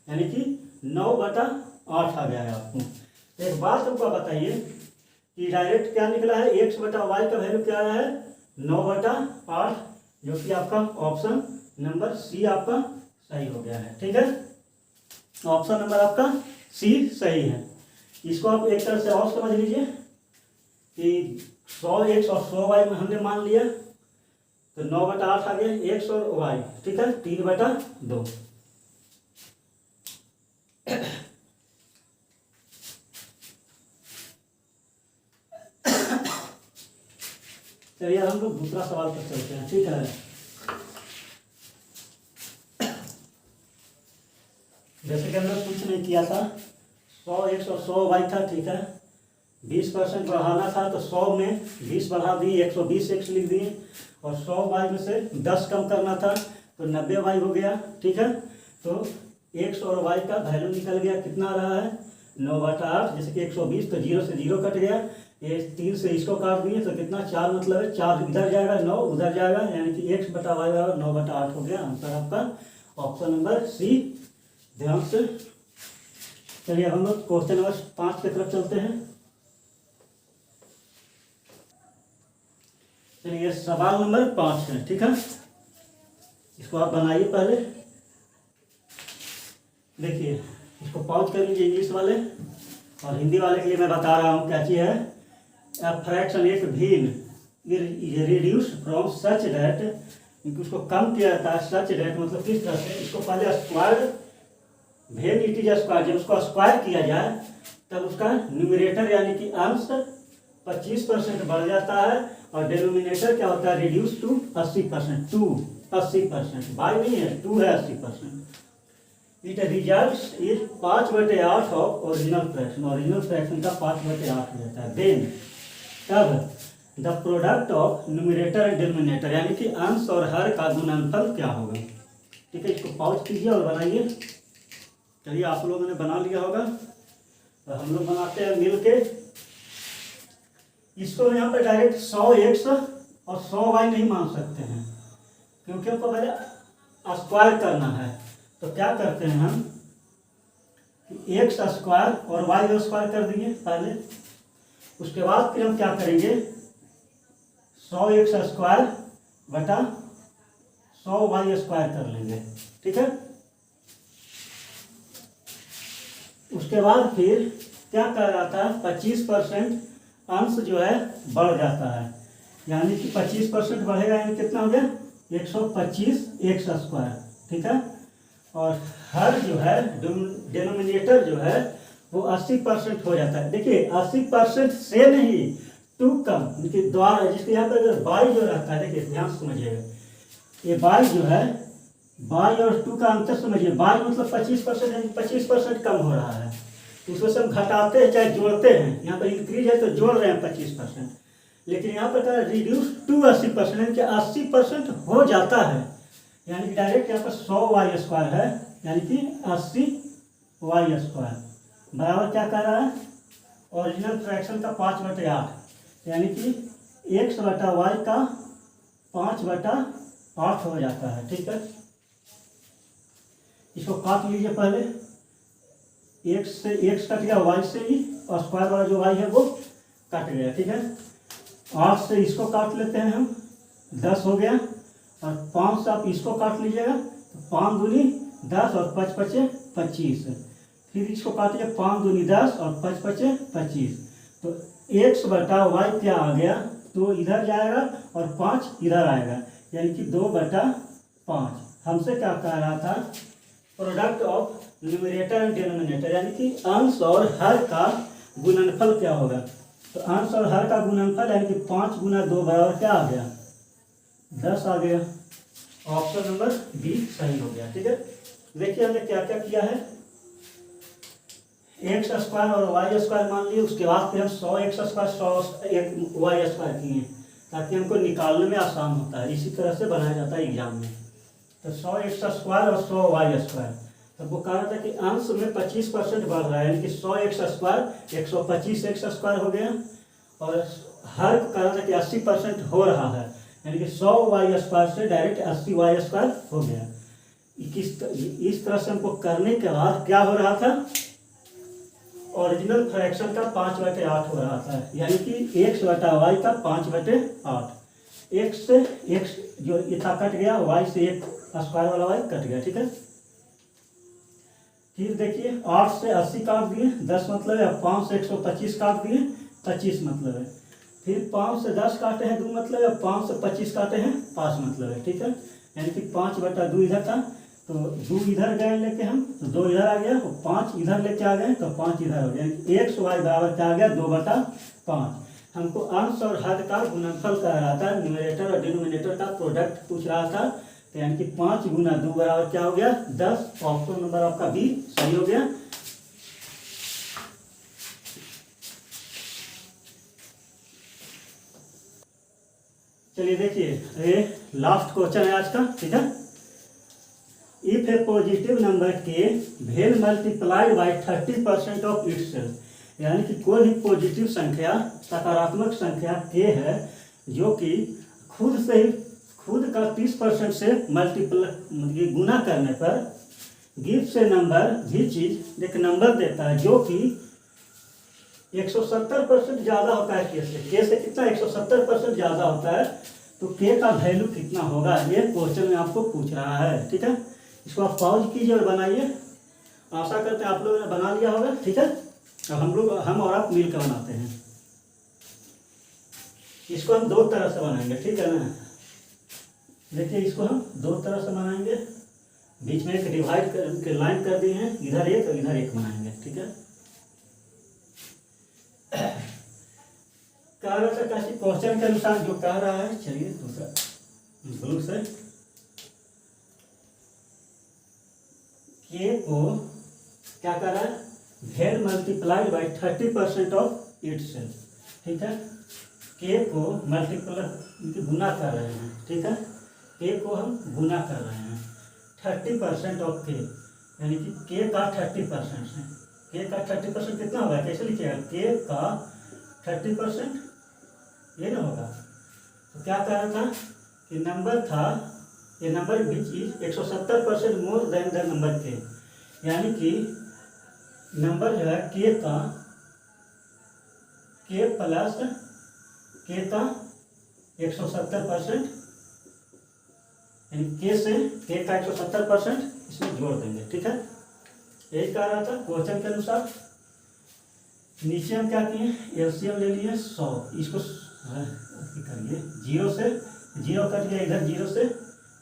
यानी कि 9/8 आ गया है आपको। तो एक बात हमको बताइए कि डायरेक्ट क्या निकला है, x/y का वैल्यू क्या आया है 9/8, जो कि आपका ऑप्शन नंबर सी आपका सही हो गया है। ठीक है, ऑप्शन नंबर आपका सी सही है। इसको आप एक तरह से और समझ लीजिए कि 100x और 100y में हमने मान लिया, तो 9/8 आ गया x और y। ठीक है, 3/2। चलिए हम लोग दूसरा सवाल पर चलते हैं। ठीक है, जैसे कि हमने कुछ नहीं किया था, 100x और 100y था। ठीक है, 20% बढ़ाना था तो 100 में 20 बढ़ा दिए, 120x लिख दिए, और 100y में से 10 कम करना था तो 90y हो गया। ठीक है, तो x और y का वैल्यू निकल गया, कितना रहा है 9/8, जैसे कि 120, तो 0 से 0 कट गया, ये 3 से इसको काट दिए तो कितना 4 मतलब है 4 इधर जाएगा 9 उधर जाएगा, यानी कि x बटा वाई बराबर 9/8 हो गया। आंसर आपका ऑप्शन नंबर सी। ध्यान से चलिए हम लोग क्वेश्चन नंबर 5 की तरफ चलते हैं। चलिए सवाल नंबर 5 है, ठीक है। इसको आप बनाइए पहले, देखिए इसको पॉज कर लीजिए इंग्लिश वाले, और हिंदी वाले के लिए मैं बता रहा हूँ क्या चीज़ है। A fraction एक भिन्न रिड्यूस फ्रॉम सच डेट, उसको कम किया जाता है। सच डेट मतलब किस तरह से, इसको पहले स्क्वायर भेन इट इज स्क्वायर, जब उसको स्क्वायर किया जाए तब उसका न्यूमरेटर यानी कि अंश 25% बढ़ जाता है, और डिनोमिनेटर क्या होता है रिड्यूस टू 80%, टू 80%, बाई नहीं है, टू है 80%। It result is 5/8 of original fraction, original fraction का 5/8 हो जाता है। देन तब the product of numerator and denominator यानी कि अंश और हर का गुणनफल क्या होगा। ठीक है, इसको पॉज कीजिए और बनाइए। चलिए आप लोगों ने बना लिया होगा, तो हम लोग बनाते हैं मिल के। इसको यहाँ पे डायरेक्ट 100x और 100y नहीं मान सकते हैं, क्योंकि हमको पहले स्क्वायर करना है। तो क्या करते हैं हम, एक्स स्क्वायर और वाई स्क्वायर कर देंगे पहले, उसके बाद फिर हम क्या करेंगे 100x स्क्वायर बटा 100y स्क्वायर कर लेंगे। ठीक है, उसके बाद फिर क्या कर जाता है 25% अंश जो है बढ़ जाता है, यानी कि 25% बढ़ेगा, यानी कितना हो गया 125x स्क्वायर। ठीक है, और हर जो है डिनोमिनेटर जो है वो 80% हो जाता है। देखिए 80% से नहीं, टू कम, देखिए द्वारा, जिसके यहाँ पर अगर बाई जो रहता है, देखिए ध्यान समझिएगा, ये बाई जो है, बाई और टू का अंतर समझिए। बाई मतलब 25%, यानी 25% कम हो रहा है, तो उसको से हम घटाते हैं चाहे जोड़ते हैं। यहाँ पर इंक्रीज है तो जोड़ रहे हैं 25%, लेकिन यहाँ पर क्या रिड्यूस टू 80%, यानी कि 80% हो जाता है, यानी कि डायरेक्ट यहाँ पर 100y स्क्वायर है, यानी कि 80y स्क्वायर बराबर क्या कह रहा है ओरिजिनल फ्रैक्शन का 5/8, यानी कि x बटा वाई का 5/8 हो जाता है। ठीक है, इसको काट लीजिए पहले, x से x कट गया, y से ही, और स्क्वायर वाला जो y है वो कट गया। ठीक है, 8 से इसको काट लेते हैं हम, 10 हो गया, और 5 से आप इसको काट लीजिएगा, तो 5 दूनी 10 और 5 पचे 25, फिर इसको काटिए 5 दूनी 10 और 5 पचे 25, तो x बटा वाई क्या आ गया, 2 इधर जाएगा और 5 इधर आएगा, यानी कि 2/5। हमसे क्या कह रहा था product of numerator and denominator, यानी कि अंश और हर का गुणनफल क्या होगा। तो अंश और हर का गुणनफल यानी कि 5 गुना 2 बराबर क्या आ गया 10 आ गया। ऑप्शन नंबर बी सही हो गया। ठीक है, देखिए हमने क्या क्या किया है, एक्स स्क्वायर और वाई स्क्वायर मान लिए, उसके बाद फिर हम 100x स्क्वायर 100y स्क्वायर किए, ताकि हमको निकालने में आसान होता है। इसी तरह से बनाया जाता है एग्जाम में। तो 100x स्क्वायर और 100y स्क्वायर, तब वो कहा था कि अंश में 25% बढ़ रहा है, यानी कि 100x स्क्वायर 125x स्क्वायर हो गया, और हर कहा था कि 80% हो रहा है, यानी कि 100y स्क्वायर से डायरेक्ट 80y स्क्वायर हो गया। इस तरह से हमको करने के बाद क्या हो रहा था, ओरिजिनल फ्रैक्शन का 5/8 हो रहा था, यानी कि x बटा वाई का 5/8। x से x जो इतना कट गया, y से एक स्क्वायर वाला y कट गया। ठीक है, फिर देखिए 8 से 80 काट दिए, 10 मतलब है, 5 से 125 काट दिए, 25 मतलब है, फिर 5 से 10 काटे हैं 2 मतलब है, 5 से 25 काटे हैं 5 मतलब है। ठीक है, यानी कि 5/2 इधर था, तो 2 इधर गए लेके हम, तो 2 इधर आ गया, तो 5 इधर लेके आ गए, तो 5 इधर हो गया, एक्स वाई बराबर क्या आ गया 2/5। हमको अंश और हद का गुणनफल कह रहा था, न्यूमरेटर और डिनोमिनेटर का प्रोडक्ट पूछ रहा था, तो यानी कि 5 गुना 2 बराबर क्या हो गया 10। ऑप्शन नंबर आपका बी सही हो गया। चलिए देखिए, ये लास्ट क्वेश्चन है आज का। ठीक है, इफ ए पॉजिटिव नंबर के when multiplied by 30% of itself, यानी कि कोई भी पॉजिटिव संख्या सकारात्मक संख्या k है जो कि खुद का 30% से मल्टीप्लाई गुना करने पर गिव्स से नंबर भी चीज एक नंबर देता है जो कि 170% ज़्यादा होता है के से कितना 170% ज़्यादा होता है। तो के का वैल्यू कितना होगा ये क्वेश्चन में आपको पूछ रहा है। ठीक है, इसको आप पॉज कीजिए और बनाइए। आशा करते हैं आप लोगों ने बना लिया होगा। ठीक है, अब हम और आप मिलकर बनाते हैं। इसको हम दो तरह से बनाएंगे। ठीक है ना, देखिए इसको हम दो तरह से बनाएंगे। बीच में एक डिवाइड के लाइन कर दिए हैं, इधर एक और इधर एक बनाएंगे। ठीक है, कह रहा था कैसे क्वेश्चन के अनुसार जो कह रहा है, चलिए दूसरा ब्लू से के को क्या कर रहा है, z multiplied by 30% of it self. ठीक है, के को मल्टीप्लाई गुना कर रहे हैं। ठीक है, के को हम गुना कर रहे हैं 30% ऑफ के, यानी कि के का 30% है। के का 30% कितना होगा, कैसे लिखिएगा, के का 30% ये ना होगा। तो क्या कह रहा था कि नंबर था, ये number which is 170% more than the number के, यानी कि नंबर जो है के का के प्लस के का 170%, यानी के से के का 170% इसमें जोड़ देंगे। ठीक है, यही कह रहा था क्वेश्चन के अनुसार। नीचे हम क्या किए, एलसीएम ले लिए 100, इसको करिए 0 से 0 कट गया, इधर 0 से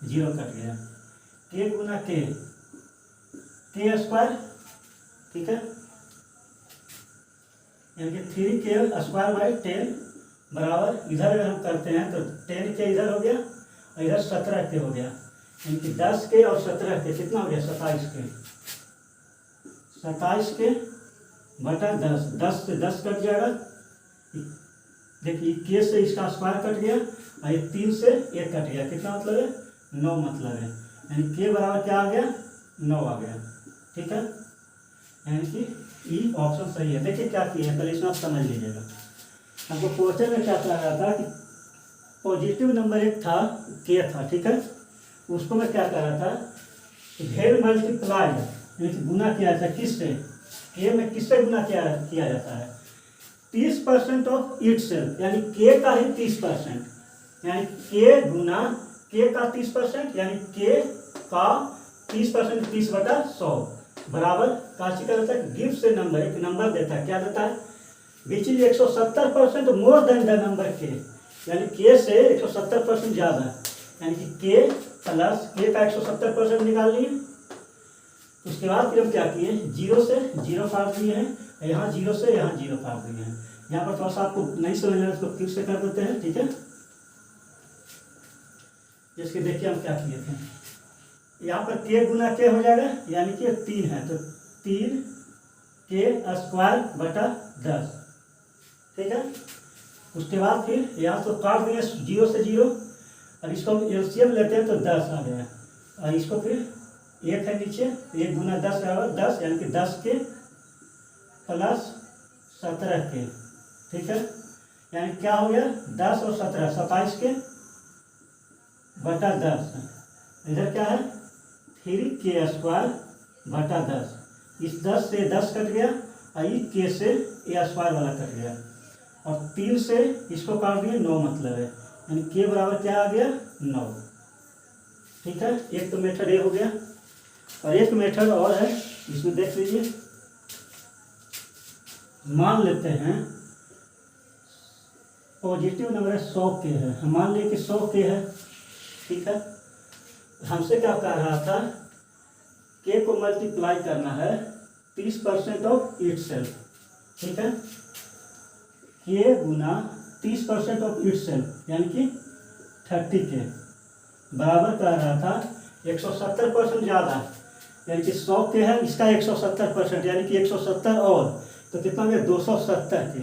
0 कट गया, के गुना के स्क्वायर। ठीक है, यानी कि 3k स्क्वायर बाई 10 बराबर, इधर अगर हम करते हैं तो 10k इधर हो गया और इधर 17k हो गया, यानी कि 10k और 17k कितना हो गया, 27k। 27k बटा 10, 10 से 10 कट जाएगा। देखिए के से इसका स्क्वायर कट गया और ये 3 से 1 कट गया, कितना मतलब है, 9 मतलब है, यानी के बराबर क्या आ गया, 9 आ गया। ठीक है, यानी कि ई ऑप्शन सही है। देखिए क्या किया है, पहले इसमें आप समझ लीजिएगा। हमको क्वेश्चन में क्या कह रहा था कि पॉजिटिव नंबर एक था के था। ठीक है, उसको मैं क्या कह रहा था, z मल्टीप्लाइड यानी कि गुना किया जाता है किससे, के में किससे गुना किया जाता है, 30% ऑफ इट सेल्फ, यानी के का ही 30%, यानी के गुना के का 30%, यानी के का 30%, 30/100 बराबर काशी का रहता है गिव से नंबर, एक नंबर देता है, क्या देता है, which is 170% more than the number के, यानी के से 170% ज़्यादा, यानी कि के प्लस के का 170% निकाल लिए। उसके बाद फिर हम क्या किए, 0 से 0 काट दिए हैं, यहाँ 0 से यहाँ 0 काट दिए हैं। यहाँ पर थोड़ा सा आपको नहीं समझ में, उसको फिर से कर देते हैं। ठीक है, जिसके देखिए हम क्या किए थे, यहाँ पर के गुना के हो जाएगा, यानी कि 3 है तो 3k स्क्वायर बटा 10। ठीक है, उसके बाद फिर यहाँ तो काट देंगे 0 से 0 और इसको हम एलसीएम लेते हैं तो 10 आ गया, और इसको फिर 1 है नीचे, 1 गुना 10 बराबर 10, यानी कि 10k प्लस 17k। ठीक है, यानी क्या हो गया, 10 और 17 27k बटा 10, इधर क्या है 3k स्क्वायर बटा 10, इस 10 से 10 कट गया और ये के से ए स्क्वायर वाला कट गया, और 3 से इसको काट दिए 9 मतलब है, यानी के बराबर क्या आ गया, 9। ठीक है, एक तो मेथड ये हो गया, और एक मेथड और है, इसमें देख लीजिए। मान लेते हैं पॉजिटिव नंबर 100k है, हम मान लिए कि 100k है। ठीक है, हमसे क्या कह रहा था, के को मल्टीप्लाई करना है 30% ऑफ इट सेल्फ। ठीक है, के गुना 30% ऑफ इट सेल्फ, यानी कि 30k बराबर कह रहा था 170% ज़्यादा, यानी कि 100k है, इसका 170%, यानी कि 170 और तो कितना हो गया 270k।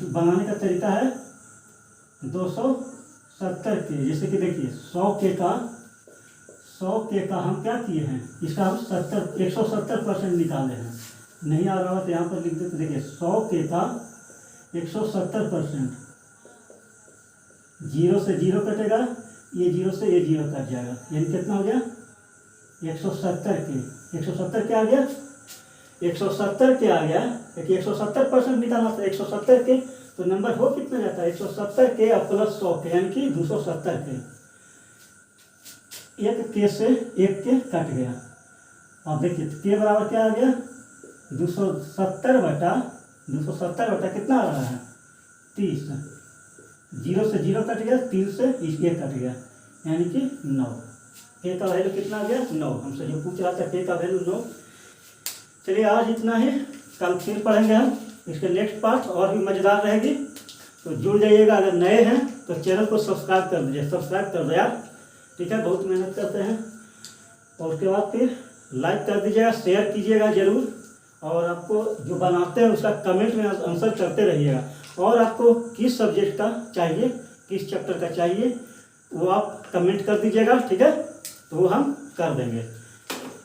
बनाने का तरीका है 270k, जैसे कि देखिए 100k का हम क्या किए हैं, इसका हम 170% निकाले हैं, नहीं आ रहा तो यहाँ पर लिख देते, देखिए 100 के का 170%, 0 से 0 कटेगा, ये 0 से ये 0 कट जाएगा, यानी कितना हो गया 170 के, 170 क्या आ गया 170 के आ गया, क्योंकि 170% निकालना था 170 के, तो नंबर हो कितना जाता है 170 के अब प्लस 100 के, यानी कि 270 के, एक के से एक के कट गया। अब देखिए के बराबर क्या आ गया 270 बटा कितना आ रहा है 30, 0 से 0 कट गया, 3 से 1 कट गया, यानी कि 9। के का वैल्यू कितना आ गया 9, हमसे जो पूछ रहा था के का वैल्यू 9। चलिए आज इतना ही, कल फिर पढ़ेंगे हम इसके नेक्स्ट पार्ट, और भी मज़ेदार रहेगी, तो जुड़ जाइएगा। अगर नए हैं तो चैनल को सब्सक्राइब कर दीजिए, सब्सक्राइब कर दो यार, ठीक है, बहुत मेहनत करते हैं। और उसके बाद फिर लाइक कर दीजिएगा, शेयर कीजिएगा ज़रूर, और आपको जो बनाते हैं उसका कमेंट में आंसर करते रहिएगा। और आपको किस सब्जेक्ट का चाहिए, किस चैप्टर का चाहिए, वो आप कमेंट कर दीजिएगा, ठीक है, तो वो हम कर देंगे।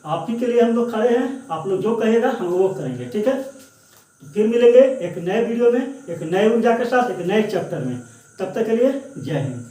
आप ही के लिए हम लोग खड़े हैं, आप लोग जो कहेगा हम वो करेंगे, ठीक है। तो फिर मिलेंगे एक नए वीडियो में, एक नए ऊर्जा के साथ, एक नए चैप्टर में। तब तक के लिए जय हिंद।